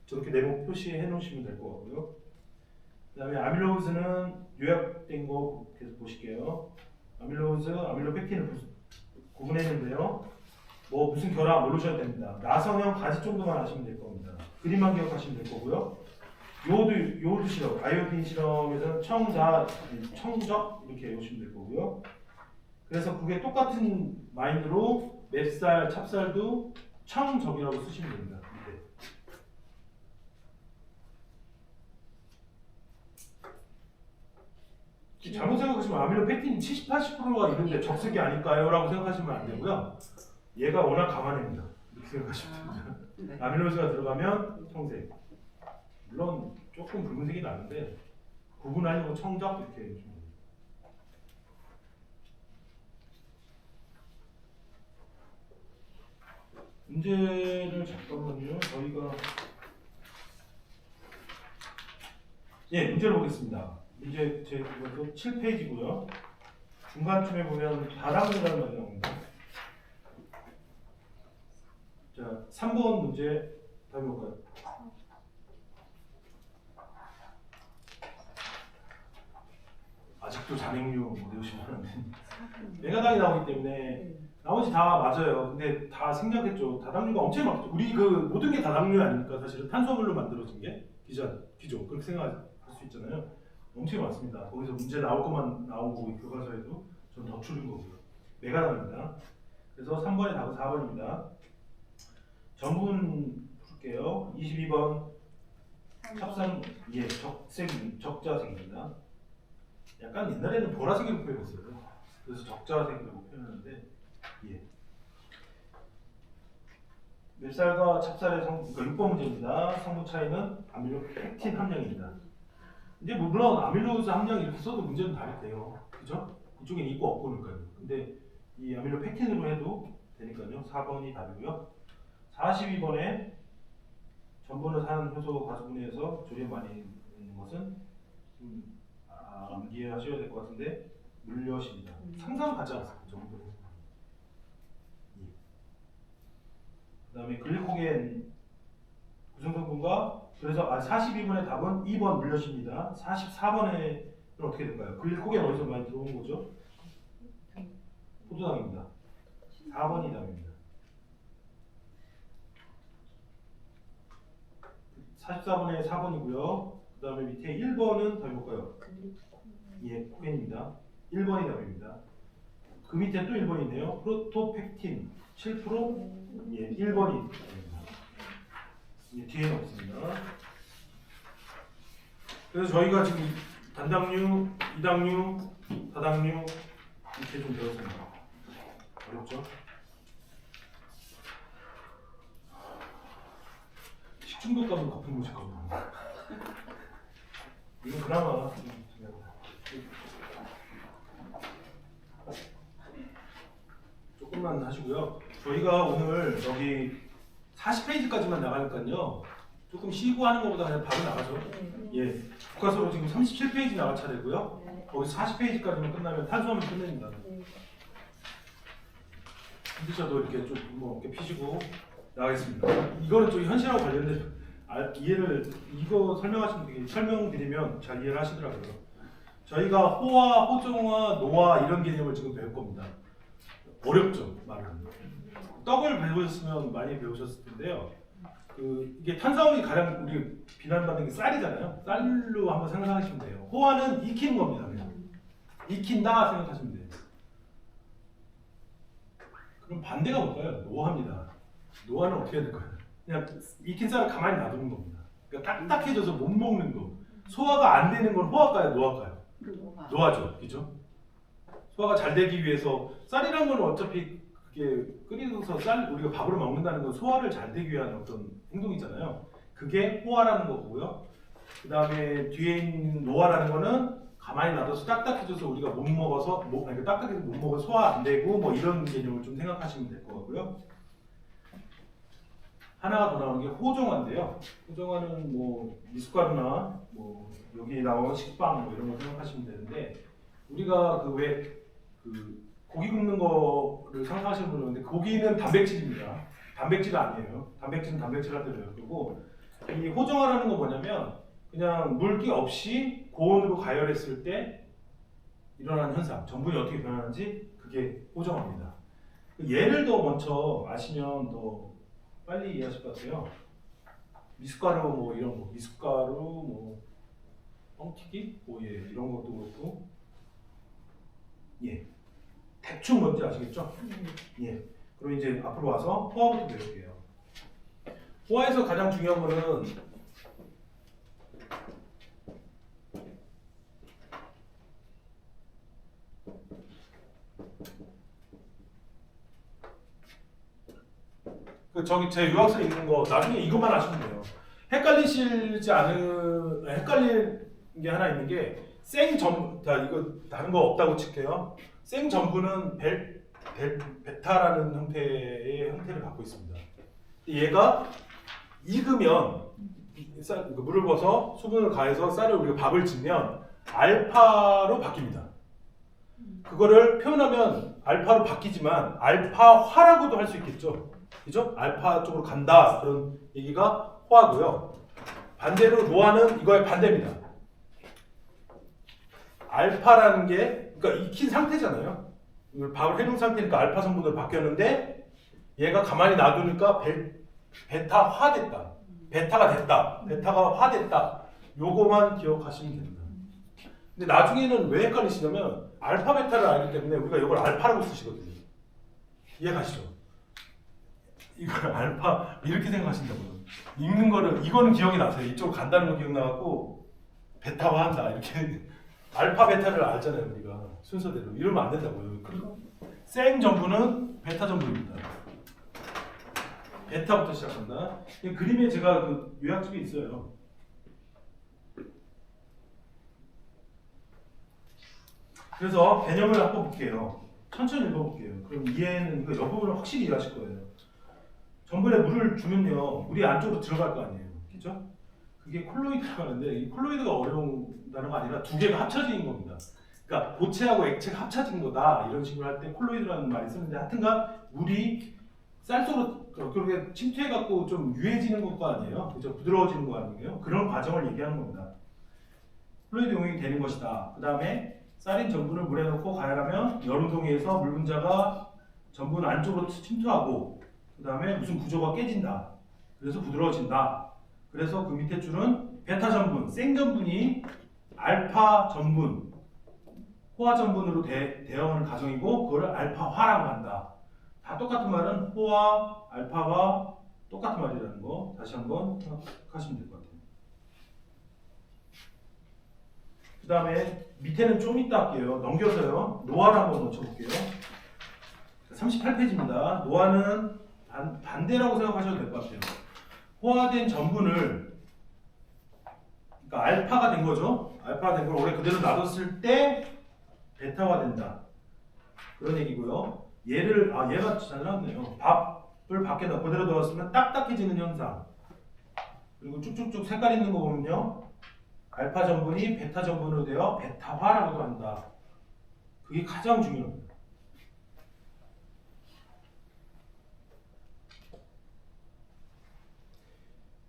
Speaker 1: 저렇게 네모 표시해 놓으시면 될 것 같고요. 그다음에 아밀로즈는 요약된 거 계속 보실게요. 아밀로즈, 아밀로펙틴을 구분했는데요. 뭐 무슨 결합 모르셔도 됩니다. 나성형 가지 정도만 아시면 될 겁니다. 그림만 기억하시면 될 거고요. 요오드 실험, 아이오딘 실험에서는 청적 이렇게 외우시면 될 거고요. 그래서 그게 똑같은 마인드로 맵쌀, 찹쌀도 청적이라고 쓰시면 됩니다. 잘못 생각하시면 아밀로펙틴 70, 80%가 있는데 적색이 아닐까요? 라고 생각하시면 안 되고요. 얘가 워낙 강한 애입니다. 이렇게 생각하시면 됩니다.
Speaker 2: 네.
Speaker 1: 아밀로스가 들어가면 청색. 물론 조금 붉은색이 나는데 구분 아니고 청적 이렇게 해주시면 됩니다. 문제를 잠깐만요. 저희가 문제를 보겠습니다. 문제 제 이것도 7페이지고요. 중간쯤에 보면 다당류라는 말이 나옵니다. 자, 3번 문제 답이 볼까요? 아직도 잔액류 못 외우시면 안 됩니다. 메가당이 나오기 때문에 나머지 다 맞아요. 근데 다 생략했죠. 다당류가 엄청 많죠. 우리 그 모든 게 다당류 아닙니까? 사실은 탄수화물로 만들어진 게 기존 그렇게 생각할 수 있잖아요. 엄청 많습니다. 거기서 문제 나올 것만 나오고 교과서에도 전 더 줄인 거고요. 메가당입니다. 그래서 3번의 답은 4번입니다. 전분 풀게요. 22번 찹쌀 적자색입니다. 약간 옛날에는 보라색으로 표현했어요. 그래서 적자색이라고 표현하는데 맵쌀과 찹쌀의 그러니까 6번 문제입니다. 성분 차이는 아밀로펙틴 함량입니다. 이제 물론 아밀로스 함량 이렇게 써도 문제는 다르게 돼요. 그죠? 이쪽엔 있고 없고니까요. 근데 이 아밀로펙틴으로 해도 되니까요. 4번이 답이고요. 42번에 전분을 산 효소 가수분해에서 조리에 많이 있는 것은 암기하셔야 될 것 같은데 물엿입니다. 상상 가지 않습니까? 정도. 예. 그다음에 글리코겐 구성성분과 그래서 42번의 답은 2번 물엿입니다. 44번에는 어떻게 될까요? 글리코겐 어디서 많이 들어온 거죠? 포도당입니다. 4번이 답입니다. 44번에 4번이고요. 그 다음에 밑에 1번은 더 해볼까요? 예, 코겐입니다. 1번이 답입니다. 그 밑에 또 1번이네요. 프로토펙틴 7%? 예, 1번이 답입니다. 예, 뒤에는 없습니다. 그래서 저희가 지금 단당류, 이당류, 다당류 이렇게 좀 배웠습니다. 어렵죠? 식중독 가면 거품 무실 겁니다. 이건 그나마 조금만 하시고요. 저희가 오늘 여기 40페이지까지만 나가니까요. 조금 쉬고 하는 것보다 그냥 바로 나가죠. 예, 교과서로 지금 37페이지 나갈 차례고요. 거기 40페이지까지만 끝나면 탄수화물 끝냅니다. 힘드셔도 이렇게 좀 뭐 어깨 피시고 나가겠습니다. 이거는 좀 현실하고 관련된 이해를 이거 설명하시면 되게 설명드리면 잘 이해를 하시더라고요. 저희가 호화, 호정화, 노화 이런 개념을 지금 배울 겁니다. 어렵죠, 말은. 떡을 배우셨으면 많이 배우셨을 텐데요. 이게 탄수화물이 가장 우리 비난받는 게 쌀이잖아요. 쌀로 한번 생각하시면 돼요. 호화는 익히는 겁니다. 그냥. 익힌다 생각하시면 돼요. 그럼 반대가 뭘까요? 노화입니다. 노화는 어떻게 해야 될까요? 그냥 익힌 쌀을 가만히 놔두는 겁니다. 그러니까 딱딱해져서 못 먹는 거. 소화가 안 되는 건 호화일까요? 노화일까요? 노화죠. 그죠? 소화가 잘 되기 위해서 쌀이라는 건 어차피 그게 끓여서 우리가 밥으로 먹는다는 건 소화를 잘 되기 위한 어떤 행동이잖아요. 그게 호화라는 거고요. 그 다음에 뒤에 있는 노화라는 거는 가만히 놔둬서 딱딱해져서 우리가 못 먹어서 딱딱해서 못 먹어서 소화 안 되고 뭐 이런 개념을 좀 생각하시면 될 것 같고요. 하나가 더 나오는 게 호정화인데요. 호정화는 뭐 미숫가루나 뭐 여기 나온 식빵 뭐 이런 거 생각하시면 되는데 우리가 그 고기 굽는 거를 생각하시는 분은 있는데 고기는 단백질입니다. 단백질 아니에요. 단백질은 단백질한테 돼요. 그리고 이 호정화라는 건 뭐냐면 그냥 물기 없이 고온으로 가열했을 때 일어나는 현상, 전분이 어떻게 변하는지 그게 호정화입니다. 예를 더 먼저 아시면 더 빨리 이해하실 것 같아요. 미숫가루 뭐 이런 거, 미숫가루 뭐 뻥튀기, 뭐 예, 이런 것도 그렇고 예, 대충 뭔지 아시겠죠? 예. 그럼 이제 앞으로 와서 호화부터 배울게요. 호화에서 가장 중요한 거는 저기 제 요약서에 있는 거 나중에 이것만 아시면 돼요. 헷갈릴 게 하나 있는 게 생전 이거 다른 거 없다고 칠게요. 생전분은 베타라는 형태를 갖고 있습니다. 얘가 익으면 물을 부어서 수분을 가해서 쌀을 우리가 밥을 짓면 알파로 바뀝니다. 그거를 표현하면 알파로 바뀌지만 알파화라고도 할 수 있겠죠. 그죠? 알파 쪽으로 간다 그런 얘기가 호화고요. 반대로 노화는 이거의 반대입니다. 알파라는 게 그러니까 익힌 상태잖아요. 밥을 해놓은 상태니까 알파 성분으로 바뀌었는데 얘가 가만히 놔두니까 베타화됐다. 베타가 됐다. 베타가 화됐다. 요거만 기억하시면 됩니다. 근데 나중에는 왜 헷갈리시냐면 알파 베타를 알기 때문에 우리가 이걸 알파라고 쓰시거든요. 이해가시죠? 이걸 알파 이렇게 생각하신다고요. 읽는 거를 이거는 기억이 나세요. 이쪽으로 간다는 거 기억나갖고 베타화 한다 이렇게 알파 베타를 알잖아요. 우리가 순서대로 이러면 안 된다고요. 그리고 생 전분은 베타 전분입니다. 베타부터 시작한다. 이 그림에 제가 그 요약집이 있어요. 그래서 개념을 한번 볼게요. 천천히 읽어볼게요. 그럼 이해는 이 옆부분을 확실히 이해하실 거예요. 전분에 물을 주면요, 물이 안쪽으로 들어갈 거 아니에요, 그렇죠? 그게 콜로이드라고 하는데 이 콜로이드가 어려운 단어가 아니라 두 개가 합쳐진 겁니다. 그러니까 고체하고 액체가 합쳐진 거다 이런 식으로 할 때 콜로이드라는 말이 쓰는데 하여튼간 물이 쌀수로 그렇게 침투해갖고 좀 유해지는 거 아니에요? 그죠? 부드러워지는 거 아니에요? 그런 과정을 얘기하는 겁니다. 콜로이드 용액이 되는 것이다. 그 다음에 쌀인 전분을 물에 넣고 가열하면 열운동에서 물 분자가 전분 안쪽으로 침투하고 그 다음에 무슨 구조가 깨진다. 그래서 부드러워진다. 그래서 그 밑에 줄은 베타 전분, 생 전분이 알파 전분, 호화 전분으로 대응하는 과정이고 그걸 알파화라고 한다. 다 똑같은 말은 호화, 알파화 똑같은 말이라는 거 다시 한번 생각하시면 될 것 같아요. 그 다음에 밑에는 좀 이따 할게요. 넘겨서요. 노화를 한번 넣어볼게요. 38페이지입니다. 노화는 반대라고 생각하셔도 될 것 같아요. 호화된 전분을 그러니까 알파가 된 거죠. 알파가 된 걸 오래 그대로 놔뒀을 때 베타화 된다. 그런 얘기고요. 얘가 잘 나왔네요. 밥을 밖에 그대로 넣었으면 딱딱해지는 현상. 그리고 쭉쭉쭉 색깔 있는 거 보면요. 알파 전분이 베타 전분으로 되어 베타화라고도 한다. 그게 가장 중요합니다.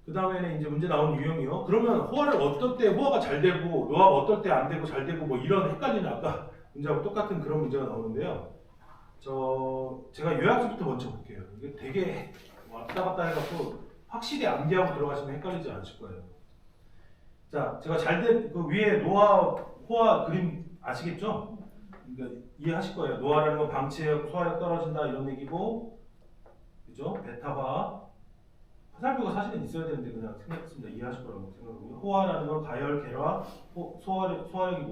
Speaker 1: 그 다음에는 이제 문제 나오는 유형이요. 그러면 호화를 어떨 때 호화가 잘 되고 노화가 어떨 때 안 되고 잘 되고 뭐 이런 헷갈리는 아까 문제하고 똑같은 그런 문제가 나오는데요. 제가 요약서부터 먼저 볼게요. 이게 되게 왔다 갔다 해갖고 확실히 암기하고 들어가시면 헷갈리지 않으실 거예요. 자, 제가 그 위에 노화, 호화 그림 아시겠죠? 그러니까 이해하실 거예요. 노화라는 건 방치력, 소화력 떨어진다 이런 얘기고, 그죠? 베타화, 화살표가 사실은 있어야 되는데 그냥 생각했습니다. 이해하실 거라고 생각하고요. 호화라는 건 가열, 계라, 소화력이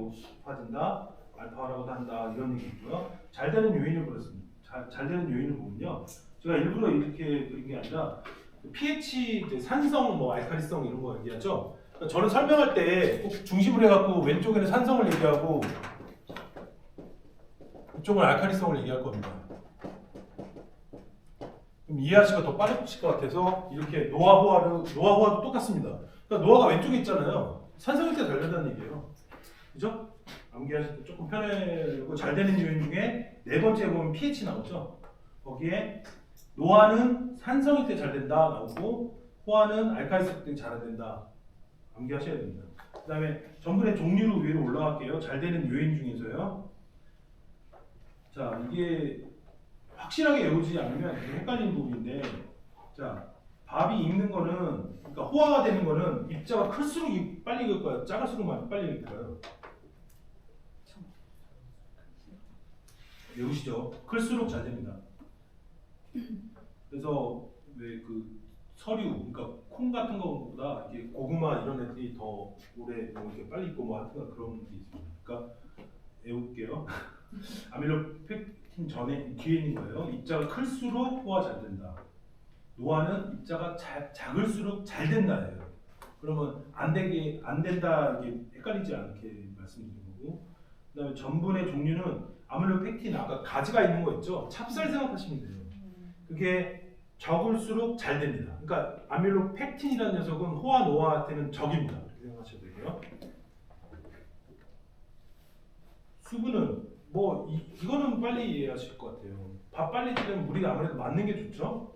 Speaker 1: 높아진다, 알파라고도 한다 이런 얘기고요. 잘 되는 요인을 그렸습니다. 잘 되는 요인을 보면요, 제가 일부러 이렇게 그린 게 아니라 pH, 이제 산성, 뭐 알칼리성 이런 거 얘기하죠. 그러니까 저는 설명할 때 꼭 중심을 해갖고 왼쪽에는 산성을 얘기하고 이쪽은 알칼리성을 얘기할 겁니다. 그럼 이해하시기가 더 빠르실 것 같아서 이렇게 노화호화도 똑같습니다. 그러니까 노화가 왼쪽에 있잖아요. 산성일 때 잘 된다는 얘기예요. 그죠? 암기하실 때 조금 편하고 잘 되는 요인 중에 네 번째 보면 pH 나오죠. 거기에 노화는 산성일 때 잘 된다 나오고 호화는 알칼리성 때 잘 안 된다. 암기하셔야 됩니다. 그 다음에 전분의 종류로 위로 올라갈게요. 잘 되는 요인 중에서요. 자, 이게 확실하게 외우지 않으면 되게 헷갈리는 부분인데, 자, 밥이 익는 거는, 그러니까 호화가 되는 거는 입자가 클수록 빨리 익을까요? 작을수록 빨리 익을까요? 외우시죠? 클수록 잘 됩니다. 그래서 왜 그 서류, 그러니까 콩 같은 거보다 이렇게 고구마 이런 애들이 더 오래 이렇게 빨리 익고 뭐 하여튼 그런 게 있습니다. 그러니까 외울게요. 아밀로펙틴 전에 뒤에 있는 거예요. 입자가 클수록 호화 잘 된다. 노화는 입자가 작을수록 잘 된다예요. 그러면 안 된다 이게 헷갈리지 않게 말씀드린 거고. 그다음에 전분의 종류는 아밀로펙틴 아까 가지가 있는 거 있죠. 찹쌀 생각하시면 돼요. 그게 적을수록 잘 됩니다. 그러니까 아밀로펙틴이라는 녀석은 호화 노화한테는 적입니다. 이렇게 생각하셔도 되고요. 수분은 뭐 이거는 빨리 이해하실 것 같아요. 밥 빨리 찌면 물이 아무래도 맞는 게 좋죠.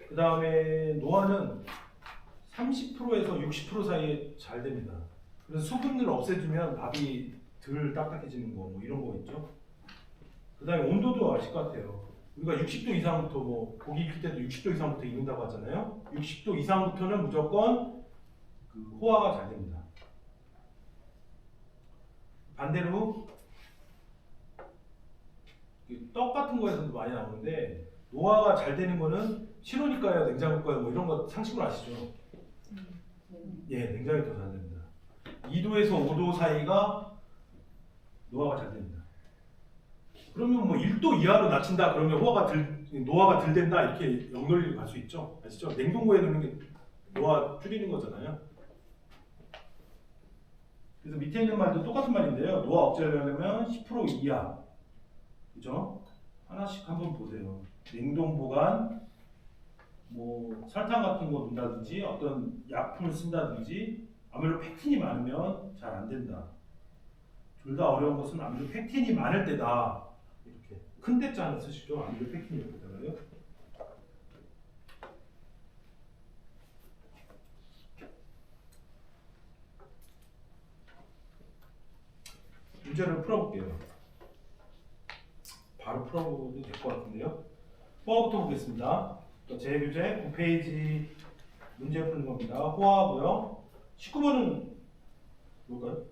Speaker 1: 그 다음에 노화는 30%에서 60% 사이에 잘 됩니다. 그래서 수분을 없애주면 밥이 덜 딱딱해지는 거 뭐 이런 거 있죠. 그 다음에 온도도 아실 것 같아요. 우리가 60도 이상부터 뭐 고기 익힐 때도 60도 이상부터 익는다고 하잖아요. 60도 이상부터는 무조건 그 호화가 잘 됩니다. 반대로 떡 같은 거에서도 많이 나오는데 노화가 잘 되는 거는 실온일까요, 냉장고일까요, 뭐 이런 거 상식으로 아시죠? 예, 냉장이 더 잘 됩니다. 2도에서 5도 사이가 노화가 잘 됩니다. 그러면 뭐 1도 이하로 낮춘다 그러면 노화가 덜 된다 이렇게 연결이 갈 수 있죠. 아시죠? 냉동고에 넣는 게 노화 줄이는 거잖아요. 그래서 밑에 있는 말도 똑같은 말인데요. 노화 억제하려면 10% 이하. 그죠? 하나씩 한번 보세요. 냉동 보관 뭐 설탕 같은 거 넣는다든지 어떤 약품을 쓴다든지 아무래도 펙틴이 많으면 잘 안 된다. 둘 다 어려운 것은 아무래도 펙틴이 많을 때다. 이렇게 큰 대자 하나 쓰시죠. 아무래도 펙틴이 여기다가요. 문제를 풀어볼게요. 바로 풀어보도 될 것 같은데요. 호화부터 보겠습니다. 제 교재 9페이지 문제 푸는 겁니다. 호화고요. 19번은 뭘까요?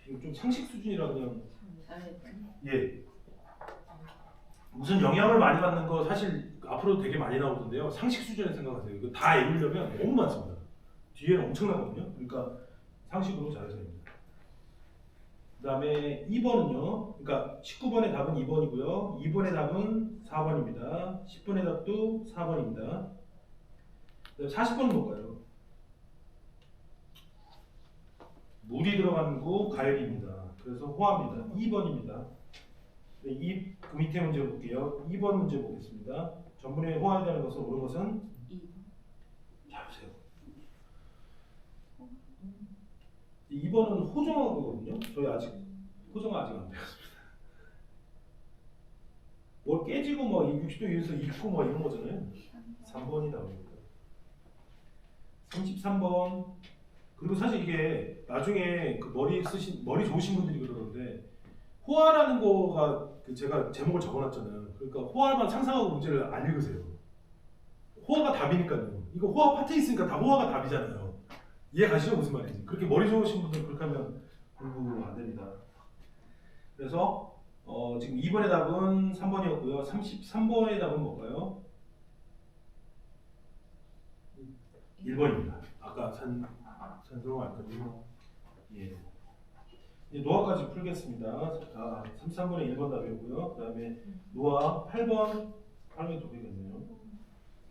Speaker 1: 이거 좀 상식 수준이라 그냥 예. 무슨 영향을 많이 받는 거 사실 앞으로 되게 많이 나오던데요. 상식 수준에 생각하세요. 이거 다 외우려면 너무 많습니다. 뒤에는 엄청나거든요. 그러니까 상식으로 잘하셔야 됩니다. 그 다음에 2번은요. 그러니까 19번의 답은 2번이고요. 2번의 답은 4번입니다. 10번의 답도 4번입니다. 40번은 뭘까요? 물이 들어간 구 가열입니다. 그래서 호화입니다. 2번입니다. 그 밑에 문제 볼게요. 2번 문제 보겠습니다. 전문에 호화에 대한 것은 옳은 것은? 2번. 잘 보세요. 2번은 호정하거든요. 저희 아직 호정화 아직 안 배웠습니다. 뭘 깨지고 뭐 60도 위에서 익고 뭐 이런 거잖아요. 3번이 나옵니다. 33번. 그리고 사실 이게 나중에 그 머리 좋으신 분들이 그러는데 호화라는 거가 제가 제목을 적어놨잖아요. 그러니까 호화만 상상하고 문제를 안 읽으세요. 호화가 답이니까요. 이거 호화 파트 있으니까 다 호화가 답이잖아요. 이해 가시죠? 무슨 말인지. 그렇게 머리 좋으신 분들 그렇게 하면 공부 안 됩니다. 그래서 지금 2번의 답은 3번이었고요. 33번의 답은 뭘까요? 1번입니다. 아까 산소가 알거든요. 예. 이제 노화까지 풀겠습니다. 33번의 1번 답이었고요. 그 다음에 노화 8번이 또 되겠네요.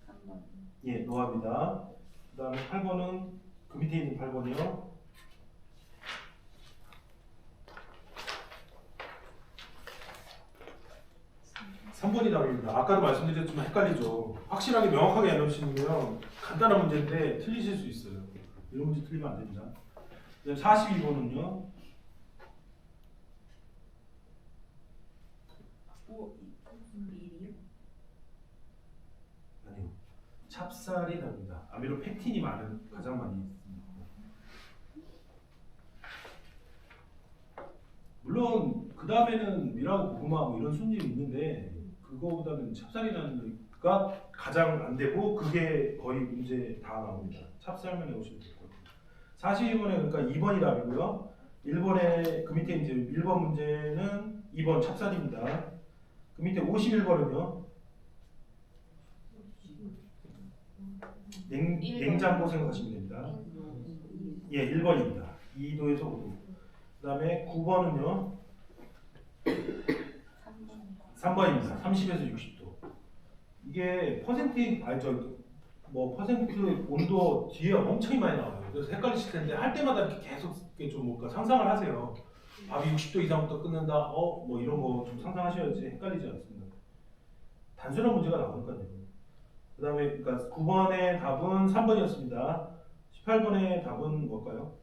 Speaker 2: 3번.
Speaker 1: 예, 노화입니다. 그 다음에 8번은 그 밑에 있는 8번이요. 삼 3번이 답입니다. 아까도 말씀드렸지만 헷갈리죠. 확실하게 명확하게 해놓으시면 간단한 문제인데 틀리실 수 있어요. 이런 문제 틀리면 안 됩니다. 42번은요. 아니요. 찹쌀이 답입니다. 아미로펙틴이 가장 많이 있습니다. 물론 그 다음에는 밀하고 고구마 뭐 이런 순위이 있는데 그거보다는 찹쌀이라는 가 가장 안 되고 그게 거의 문제 다 나옵니다. 찹쌀만 외우시면 될 거예요. 42번에 그러니까 2번이 답이고요. 1번에 그 밑에 이제 1번 문제는 2번 찹쌀입니다. 그 밑에 51번은요. 냉장고 생각하시면 됩니다. 예, 1번입니다. 2도에서 5도. 그 다음에 9번은요. 3번입니다. 30에서 60도. 이게 퍼센트 온도 뒤에 엄청 많이 나와요. 그래서 헷갈리실 텐데 할 때마다 이렇게 계속 이렇게 좀 뭔가 상상을 하세요. 밥이 60도 이상부터 끓는다. 뭐 이런 거 좀 상상하셔야지 헷갈리지 않습니다. 단순한 문제가 나오니까요. 그 다음에 그러니까 9번의 답은 3번이었습니다. 18번의 답은 뭘까요?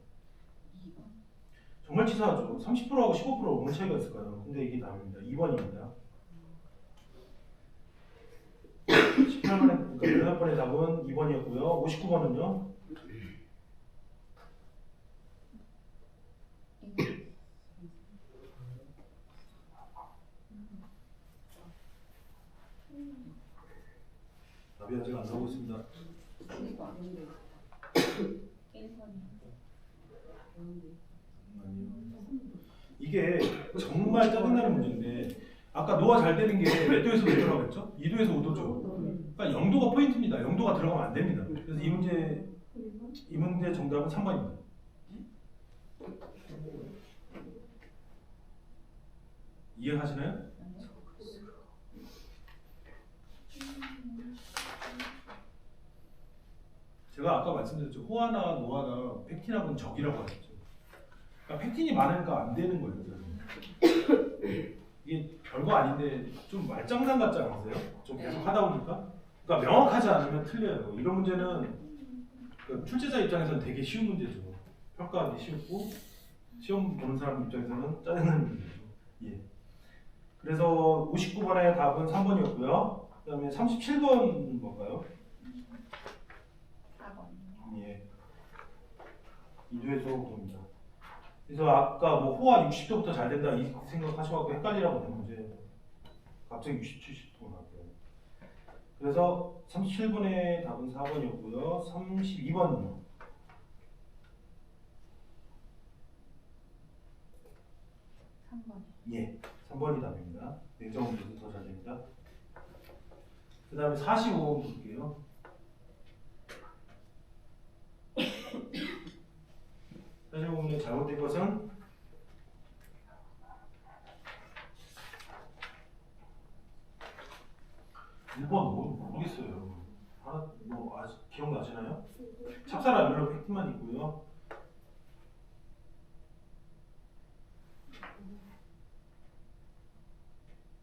Speaker 2: 2번.
Speaker 1: 정말 치사하죠. 30%하고 15% 얼마나 차이가 있을까요? 근데 이게 답입니다. 2번입니다. 18번의 그러니까 8번의 답은 2번이었고요. 59번은요? 답이 아직 안 나오고 있습니다.
Speaker 2: 1번.
Speaker 1: 이게 정말 짜증나는 문제인데 아까 노화 잘 되는 게 몇 도에서 몇 도라고 했죠? 2도에서 5도죠. 그러니까 0도가 포인트입니다. 0도가 들어가면 안 됩니다. 그래서 이 문제 정답은 3번입니다. 이해하시나요? 제가 아까 말씀드렸죠. 호화나 노화나 펙틴하고는 적이라고 하셨죠. 그러니까 펙틴이 많으니까 안 되는 거예요. 이게 별거 아닌데 좀 말장난 같지 않으세요? 좀 계속 하다 보니까 그러니까 명확하지 않으면 틀려요. 이런 문제는 그 출제자 입장에서는 되게 쉬운 문제죠. 평가하기 쉽고 시험 보는 사람 입장에서는 짜증나는 문제죠. 예. 그래서 59번의 답은 3번이었고요. 그다음에 37번은 뭘까요?
Speaker 2: 4번이요.
Speaker 1: 예. 이두에서 봅니다. 그래서 아까 뭐 호화 60도부터 잘 된다 이 생각하셔갖고 헷갈리라고 된 문제. 갑자기 60, 70도 나왔어요. 그래서 37번의 답은 4번이었고요. 32번은요.
Speaker 2: 3번이요.
Speaker 1: 예, 3번이 답입니다. 냉정문제도 더 잘 됩니다. 그 다음에 45번 볼게요. 사실 부분에 잘못된 것은 1번 모르겠어요. 하나 뭐 아직 기억나시나요? 찹쌀 알룰로 팩트만 있고요.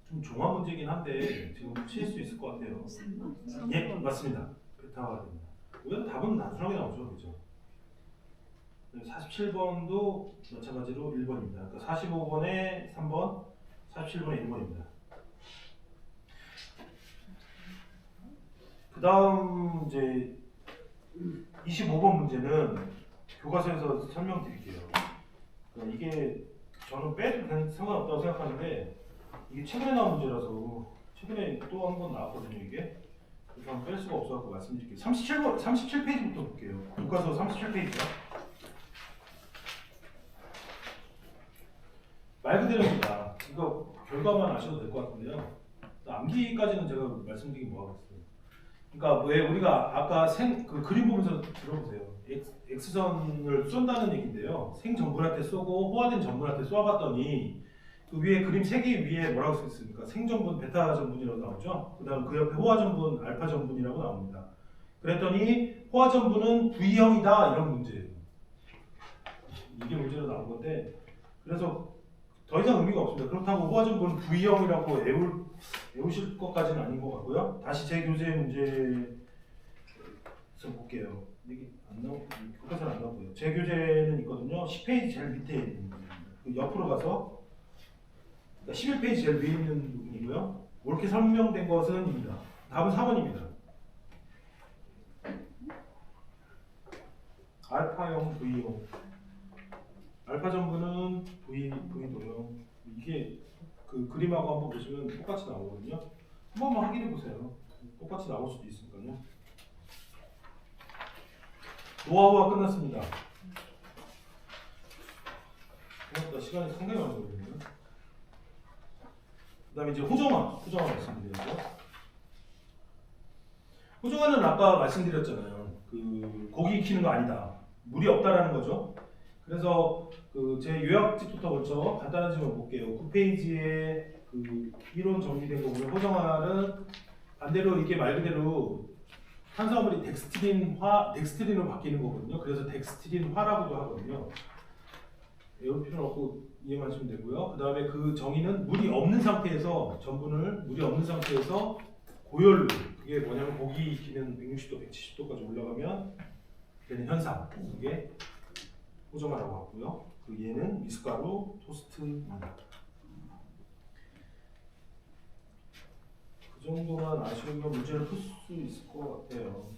Speaker 1: 좀 종합 문제긴 한데 지금 푸실 수 있을 것 같아요.
Speaker 2: 3번.
Speaker 1: 예, 맞습니다. 베타가 됩니다. 오히려 답은 단순하게 나오죠, 그죠? 47번도 마찬가지로 1번입니다. 그러니까 45번에 3번, 47번에 1번입니다. 그 다음 이제 25번 문제는 교과서에서 설명드릴게요. 그러니까 이게 저는 빼도 상관없다고 생각하는데 이게 최근에 나온 문제라서 최근에 또 한 번 나왔거든요 이게. 그래서 한번 뺄 수가 없어서 말씀드릴게요. 37페이지부터 볼게요. 교과서 37페이지요. 말 그대로입니다. 이거 결과만 아셔도 될 것 같은데요. 암기까지는 제가 말씀드리기 뭐하겠어요. 그러니까 왜 우리가 아까 그 그림 보면서 들어보세요. X선을 쏜다는 얘기인데요. 생전분한테 쏘고 호화된 전분한테 쏘아봤더니 그 위에 그림 3개 위에 뭐라고 써 있습니까? 생전분, 베타 전분이라고 나오죠. 그다음 그 옆에 호화 전분, 알파 전분이라고 나옵니다. 그랬더니 호화 전분은 V형이다 이런 문제예요. 이게 문제로 나온 건데 그래서 더 이상 의미가 없습니다. 그렇다고 호화 전분은 V형이라고 외우실 것까지는 아닌 것 같고요. 다시 제 교재 문제에서 볼게요. 이게 안 나오, 교과서는 안 나오고요. 제 교재는 있거든요. 10페이지 제일 밑에 있는 부분입니다. 그 옆으로 가서 11페이지 제일 위에 있는 부분이고요. 옳게 설명된 것은입니다. 답은 4번입니다. 알파형, V형. 알파 전분은 V 도형. 이게 그 그림하고 한번 보시면 똑같이 나오거든요. 한 번만 확인해 보세요. 똑같이 나올 수도 있으니까요. 노하우가 끝났습니다. 생각보다 시간이 상당히 많이 걸리네요. 그 다음에 이제 호정화 말씀드려야죠. 호정화는 아까 말씀드렸잖아요. 그 고기 익히는 거 아니다. 물이 없다라는 거죠. 그래서 그 제 요약집부터 먼저 간단한 질문 볼게요. 9페이지에 그 이론 정리된 거 보면 호정화는 반대로 이게 말 그대로 탄수화물이 덱스트린으로 바뀌는 거거든요. 그래서 덱스트린화라고도 하거든요. 외울 필요는 없고 이해만 하시면 되고요. 그 다음에 그 정의는 물이 없는 상태에서 전분을 물이 없는 상태에서 고열로 그게 뭐냐면 고기 익히는 160도, 170도까지 올라가면 되는 현상 그게 호정화라고 하고요. 그 얘는 미숫가루 토스트입니다. 그 정도만 아시면 문제를 풀 수 있을 것 같아요.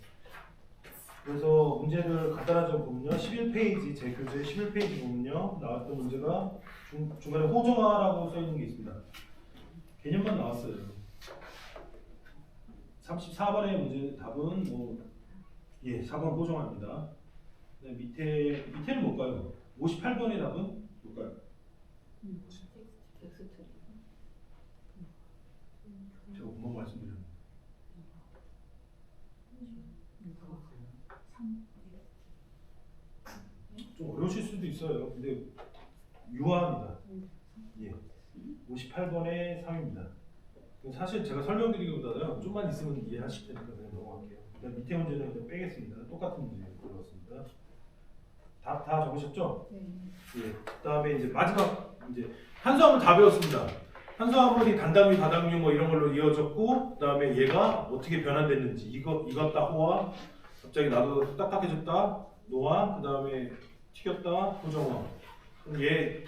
Speaker 1: 그래서 문제를 간단하게 좀 보면요. 11페이지, 제 교재 11페이지 보면요. 나왔던 문제가 중간에 호정화라고 써있는 게 있습니다. 개념만 나왔어요. 34번의 문제 답은 예, 4번 호정화입니다. 네, 밑에는 뭘까요? 58번의 답은 뭘까요? 제가 금방 말씀드렸는데 좀 어려우실 수도 있어요. 근데 유화입니다. 예, 58번의 3입니다. 사실 제가 설명드리기보다는 좀만 있으면 이해하실 테니까 그냥 넘어갈게요. 그다음 밑에 문제는 그냥 빼겠습니다. 똑같은 문제 들어갔습니다. 다 적으셨죠?
Speaker 2: 네.
Speaker 1: 예. 그다음에 이제 마지막 이제 탄수화물 다 배웠습니다. 탄수화물이 단당류, 다당류 뭐 이런 걸로 이어졌고 그다음에 얘가 어떻게 변환됐는지 익었다 호화 갑자기 나도 딱딱해졌다 노화 그다음에 튀겼다 호정화 얘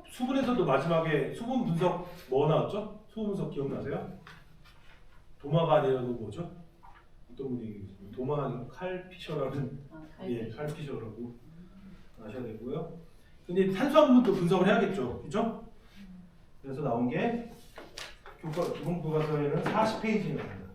Speaker 1: 수분에서도 마지막에 수분 분석 뭐 나왔죠? 수분 분석 기억나세요? 도마가 아니라 뭐죠? 어떤 분이 얘기했어요? 도마가 아니고 칼피셔라는 예, 칼피셔라고 아셔야 되고요. 근데 탄수화물도 분석을 해야겠죠, 그죠? 그래서 나온 게 기본 교과서에는 40페이지입니다.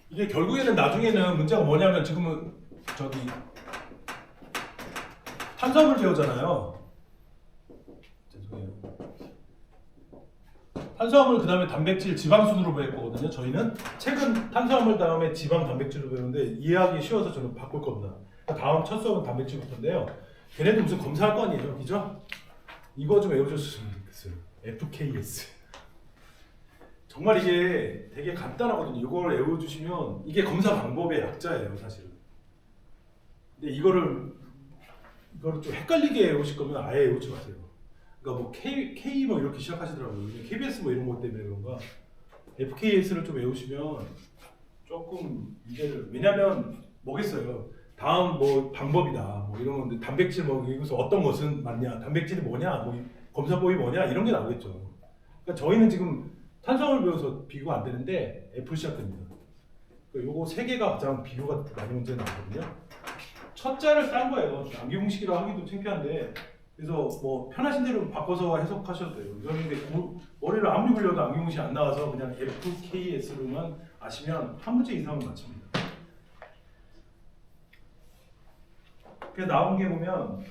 Speaker 1: 이게 결국에는 나중에는 문제가 뭐냐면 지금은 저기 탄수화물 배우잖아요. 죄송해요. 탄수화물 그다음에 단백질, 지방순으로 배울 거거든요. 저희는 최근 탄수화물 다음에 지방, 단백질로 배우는데 이해하기 쉬워서 저는 바꿀 겁니다. 다음 첫 수업은 단백질부터인데요. 걔네도 무슨 검사할 거 아니에요, 그죠? 이거 좀 외워줬으면 좋겠어요. FKS. 정말 이게 되게 간단하거든요. 이걸 외워주시면 이게 검사 방법의 약자예요, 사실은. 근데 이거를 좀 헷갈리게 외우실 거면 아예 외우지 마세요. 그러니까 뭐 K 뭐 이렇게 시작하시더라고요. KBS 뭐 이런 것 때문에 그런가. FKS를 좀 외우시면 조금 이제를 왜냐면 뭐겠어요. 다음 뭐 방법이다 뭐 이런 건데 단백질 뭐 여기서 어떤 것은 맞냐, 단백질이 뭐냐, 뭐 검사법이 뭐냐 이런 게 나오겠죠. 그러니까 저희는 지금 탄수화물 배워서 비교가 안 되는데 F 시작됩니다. 그러니까 요거 세 개가 가장 비교가 많이 문제 나거든요. 첫자를 딴 거예요. 암기공식이라 하기도 창피한데 그래서 뭐 편하신 대로 바꿔서 해석하셔도 돼요. 저는 근데 머리를 아무리 굴려도 암기공식이 안 나와서 그냥 FKS로만 아시면 한 문제 이상은 맞춥니다. 그래서 나온 게 보면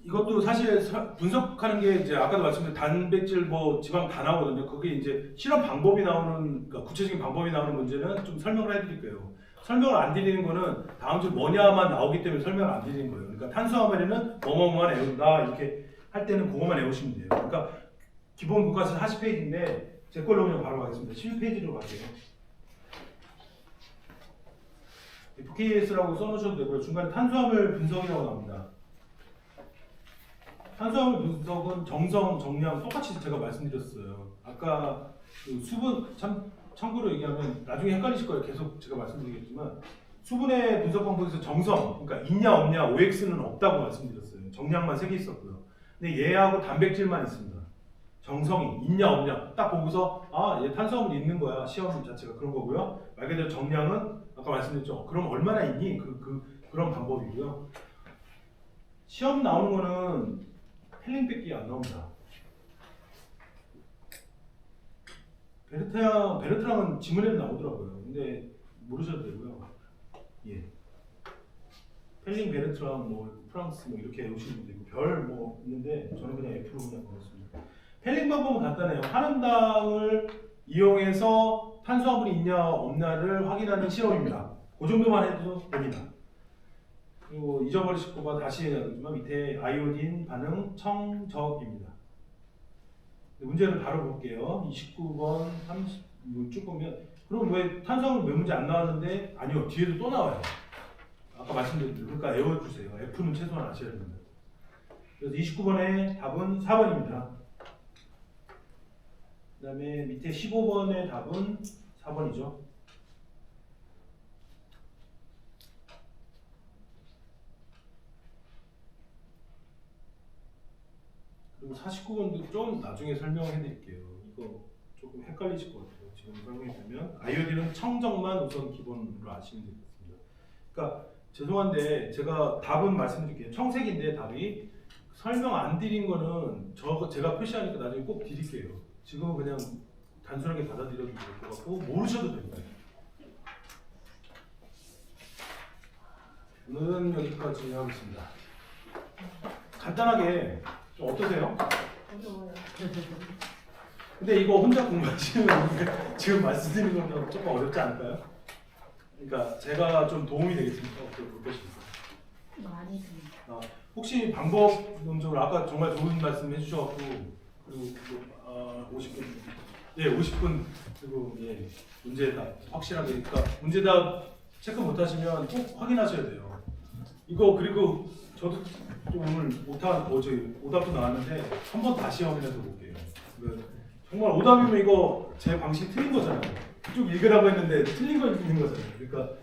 Speaker 1: 이것도 사실 분석하는 게 이제 아까도 말씀드린 단백질 뭐 지방 다 나오거든요. 그게 이제 실험 방법이 나오는 그러니까 구체적인 방법이 나오는 문제는 좀 설명을 해드릴게요. 설명을 안 드리는 거는 다음 주 뭐냐만 나오기 때문에 설명을 안 드리는 거예요. 그러니까 탄수화물에는 뭐뭐만 외운다 이렇게 할 때는 그것만 외우시면 돼요. 그러니까 기본 교과서 40페이지인데 제 걸로 그냥 바로 가겠습니다. 11페이지로 갈게요. FKS라고 써놓으셔도 되고요. 중간에 탄수화물 분석이라고 나옵니다. 탄수화물 분석은 정성, 정량 똑같이 제가 말씀드렸어요. 아까 그 수분 참고로 얘기하면 나중에 헷갈리실 거예요. 계속 제가 말씀드리겠지만 수분의 분석 방법에서 정성, 그러니까 있냐 없냐 OX는 없다고 말씀드렸어요. 정량만 3개 있었고요. 근데 얘하고 단백질만 있습니다. 정성이 있냐 없냐 딱 보고서 아, 얘 탄수화물이 있는 거야. 시험 자체가 그런 거고요. 말 그대로 정량은 아까 말씀드렸죠. 그럼 얼마나 있니? 그런 방법이고요. 시험 나오는 거는 펠링밖에 안 나옵니다. 베르트랑은 지문에는 나오더라고요. 근데 모르셔도 되고요. 예. 펠링, 베르트랑, 뭐 프랑스 뭐 이렇게 오시는 분도 있고 별 뭐 있는데 저는 그냥 F로 그냥 보냈습니다. 펠링 방법은 간단해요. 한음당을 이용해서 탄수화물이 있냐 없냐를 확인하는 실험입니다. 그 정도만 해도 됩니다. 그리고 잊어버리실 거가 다시 해야 되지만 밑에 아이오딘 반응 청적입니다. 문제를 바로 볼게요. 29번, 30, 쭉 보면 그럼 왜 탄수화물 몇 문제 안 나왔는데 아니요 뒤에도 또 나와요. 아까 말씀드린 대로 그러니까 외워주세요. F는 최소한 아셔야 됩니다. 그래서 29번의 답은 4번입니다. 그 다음에 밑에 15번의 답은 4번이죠. 그리고 49번도 좀 나중에 설명해 드릴게요. 이거 조금 헷갈리실 것 같아요. 지금 설명해 드리면 아이오딘은 청정만 우선 기본으로 아시면 되겠습니다. 그러니까 죄송한데 제가 답은 말씀드릴게요. 청색인데 답이 설명 안 드린 거는 제가 표시하니까 나중에 꼭 드릴게요. 지금은 그냥 단순하게 받아들여도 될 것 같고 모르셔도 됩니다. 오늘은 여기까지 하겠습니다. 간단하게 좀 어떠세요?
Speaker 2: 어려워요.
Speaker 1: 근데 이거 혼자 공부하시는 지금 말씀드리는 건 조금 어렵지 않을까요? 그러니까 제가 좀 도움이 되겠습니까? 어떠십니까?
Speaker 2: 많이 듭니다.
Speaker 1: 혹시 방법론적으로 아까 정말 좋은 말씀 해주셔갖고 그리고 50분 예, 50분 그리고 예, 문제답 확실하게 그러니까 문제답 체크 못하시면 꼭 확인하셔야 돼요. 이거 그리고 저도 좀 오늘 못한 저희 오답도 나왔는데 한 번 다시 확인해서 볼게요. 정말 오답이면 이거 제 방식 틀린 거잖아요. 쭉 읽으라고 했는데 틀린 걸 읽는 거잖아요. 그러니까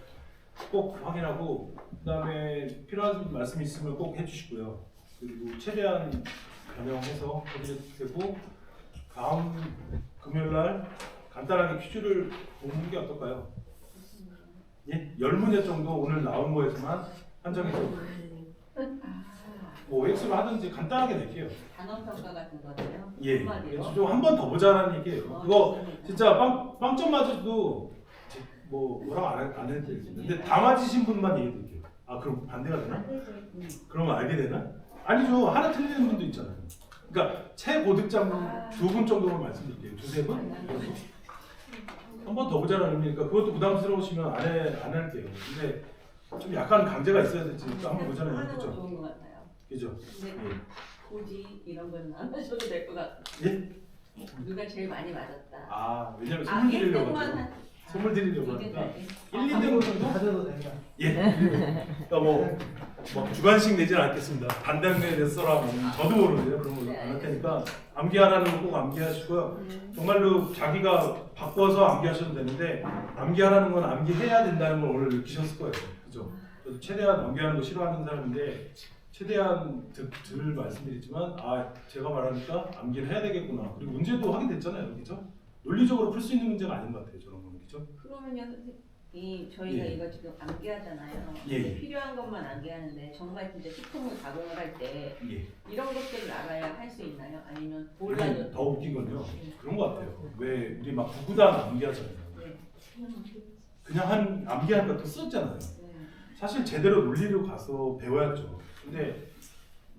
Speaker 1: 꼭 확인하고 그다음에 필요한 말씀 있으면 꼭 해주시고요. 그리고 최대한 변형해서 해주시고 다음 금요일 날 간단하게 퀴즈를 보는 게 어떨까요? 예, 10문제 정도 오늘 나온 거에서만 한정해서 뭐 X로 하든지 간단하게 낼게요.
Speaker 4: 단어 평가 같은 거네요.
Speaker 1: 예,
Speaker 4: 한마디로.
Speaker 1: 좀 한 번 더 보자라는 얘기예요. 그거 진짜 빵점 맞아도 뭐 뭐라고 안 해도 되겠는데 근데 다 맞으신 분만 얘기해 드릴게요. 아 그럼 반대가 되나? 그러면 알게 되나? 아니죠. 하나 틀리는 분도 있잖아요. 그러니까 최고득점 2분 정도만 말씀드릴게요. 2-3분? 한 번 더 보자는 의미니까 그것도 부담스러우시면 안 할게요. 근데 좀 약간 강제가 있어야 될지 한번 보자는
Speaker 4: 하는 건
Speaker 1: 의미죠.
Speaker 4: 좋은 것 같아요.
Speaker 1: 그죠?
Speaker 4: 근데 굳이 이런 건 안 하셔도 될 것 같아요.
Speaker 1: 예?
Speaker 4: 누가 제일 많이 맞았다.
Speaker 1: 아 왜냐면 선물 드리려고 하죠. 선물 드리려고 하니까 1, 2등 정도?
Speaker 5: 가져도 된다.
Speaker 1: 예. 그러니까 뭐 주관식 내지는 않겠습니다. 반대항에 대해서 써라. 저도 모르는데요. 그런 거 안 할 테니까 암기하라는 거 꼭 암기하시고요. 정말로 자기가 바꿔서 암기하셔도 되는데 암기하라는 건 암기해야 된다는 걸 오늘 느끼셨을 거예요. 그죠? 저도 최대한 암기하는 거 싫어하는 사람인데 최대한 들 말씀드리지만 아 제가 말하니까 암기를 해야 되겠구나. 그리고 문제도 하게 됐잖아요. 그죠? 논리적으로 풀 수 있는 문제가 아닌 것 같아요. 저런 거는. 그죠?
Speaker 4: 그러면요, 저희가
Speaker 1: 예.
Speaker 4: 이거 지금 암기하잖아요.
Speaker 1: 예.
Speaker 4: 근데 필요한 것만 암기하는데 정말 진짜 식품을 가공을 할 때
Speaker 1: 예.
Speaker 4: 이런 것들을 알아야 할 수 있나요? 아니면
Speaker 1: 그리고
Speaker 4: 몰라도
Speaker 1: 더 웃긴 건요. 그런 것 같아요. 왜 우리 막 구구단 암기하잖아요.
Speaker 4: 네.
Speaker 1: 그냥 한 암기하는 것도 썼잖아요.
Speaker 4: 네.
Speaker 1: 사실 제대로 논리로 가서 배워야죠. 근데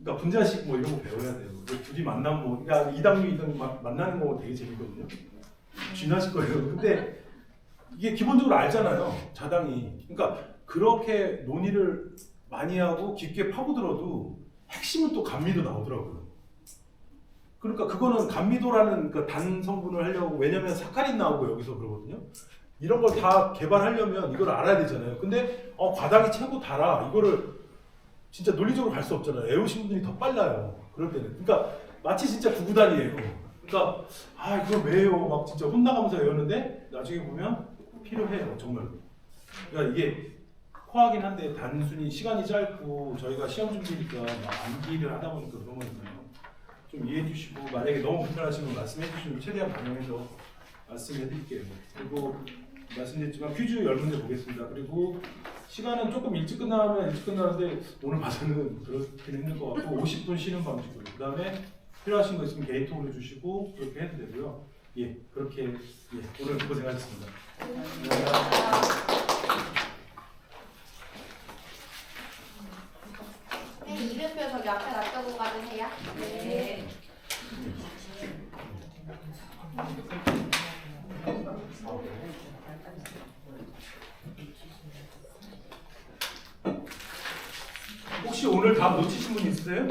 Speaker 1: 그러니까 분자식 뭐 이런 거 배워야 돼요. 둘이 만나면 뭐 그러니까 이당류 만나는 거 되게 재밌거든요. 쥐나실 거예요. 근데 이게 기본적으로 알잖아요. 자당이. 그러니까 그렇게 논의를 많이 하고 깊게 파고들어도 핵심은 또 감미도 나오더라고요. 그러니까 그거는 감미도라는 그 단 성분을 하려고 왜냐면 사카린 나오고 여기서 그러거든요. 이런 걸 다 개발하려면 이걸 알아야 되잖아요. 근데 과당이 최고 달아. 이거를 진짜 논리적으로 갈 수 없잖아요. 외우신 분들이 더 빨라요. 그럴 때는. 그러니까 마치 진짜 구구단이에요. 그러니까 이걸 왜 외워? 막 진짜 혼나가면서 외우는데 나중에 보면 필요해요. 정말. 그러니까 이게 코하긴 한데 단순히 시간이 짧고 저희가 시험 준비니까 막 암기를 하다 보니까 그런 거니까요. 좀 이해해 주시고 만약에 너무 불편하시면 말씀해 주시면 최대한 반영해서 말씀해 드릴게요. 그리고 말씀드렸지만 퀴즈 10문제 보겠습니다. 그리고 시간은 조금 일찍 끝나면 일찍 끝나는데 오늘 봐서는 그렇긴 힘들 것 같고 50분 쉬는 방식으로 그 다음에 필요하신 거 있으면 개인톡으로 주시고 그렇게 해도 되고요. 예, 그렇게 오늘 고생하셨습니다.
Speaker 6: 네, 이름표 저기 앞에 놔두고 가주세요.
Speaker 4: 네.
Speaker 1: 혹시 오늘 다 놓치신 분 있으세요?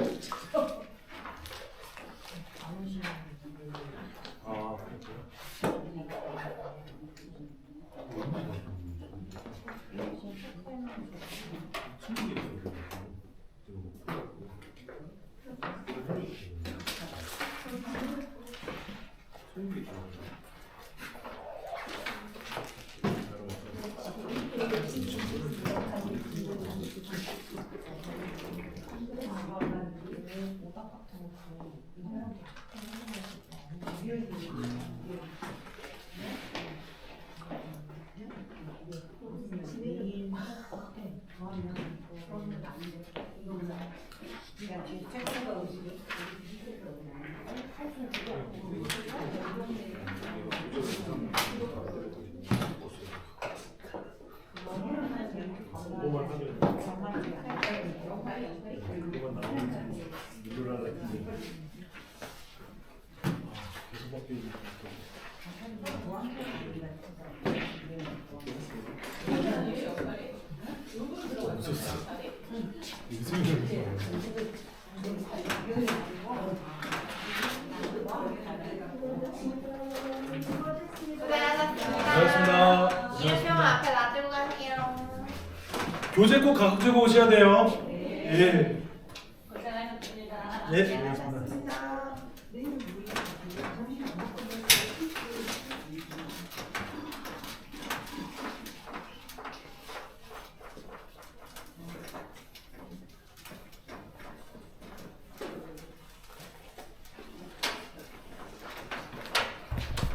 Speaker 6: 앞에 놔두고 가세요.
Speaker 1: 교재 꼭 가지고 오셔야 돼요. 예.
Speaker 4: 고생하셨습니다.
Speaker 1: 네, 고맙습니다.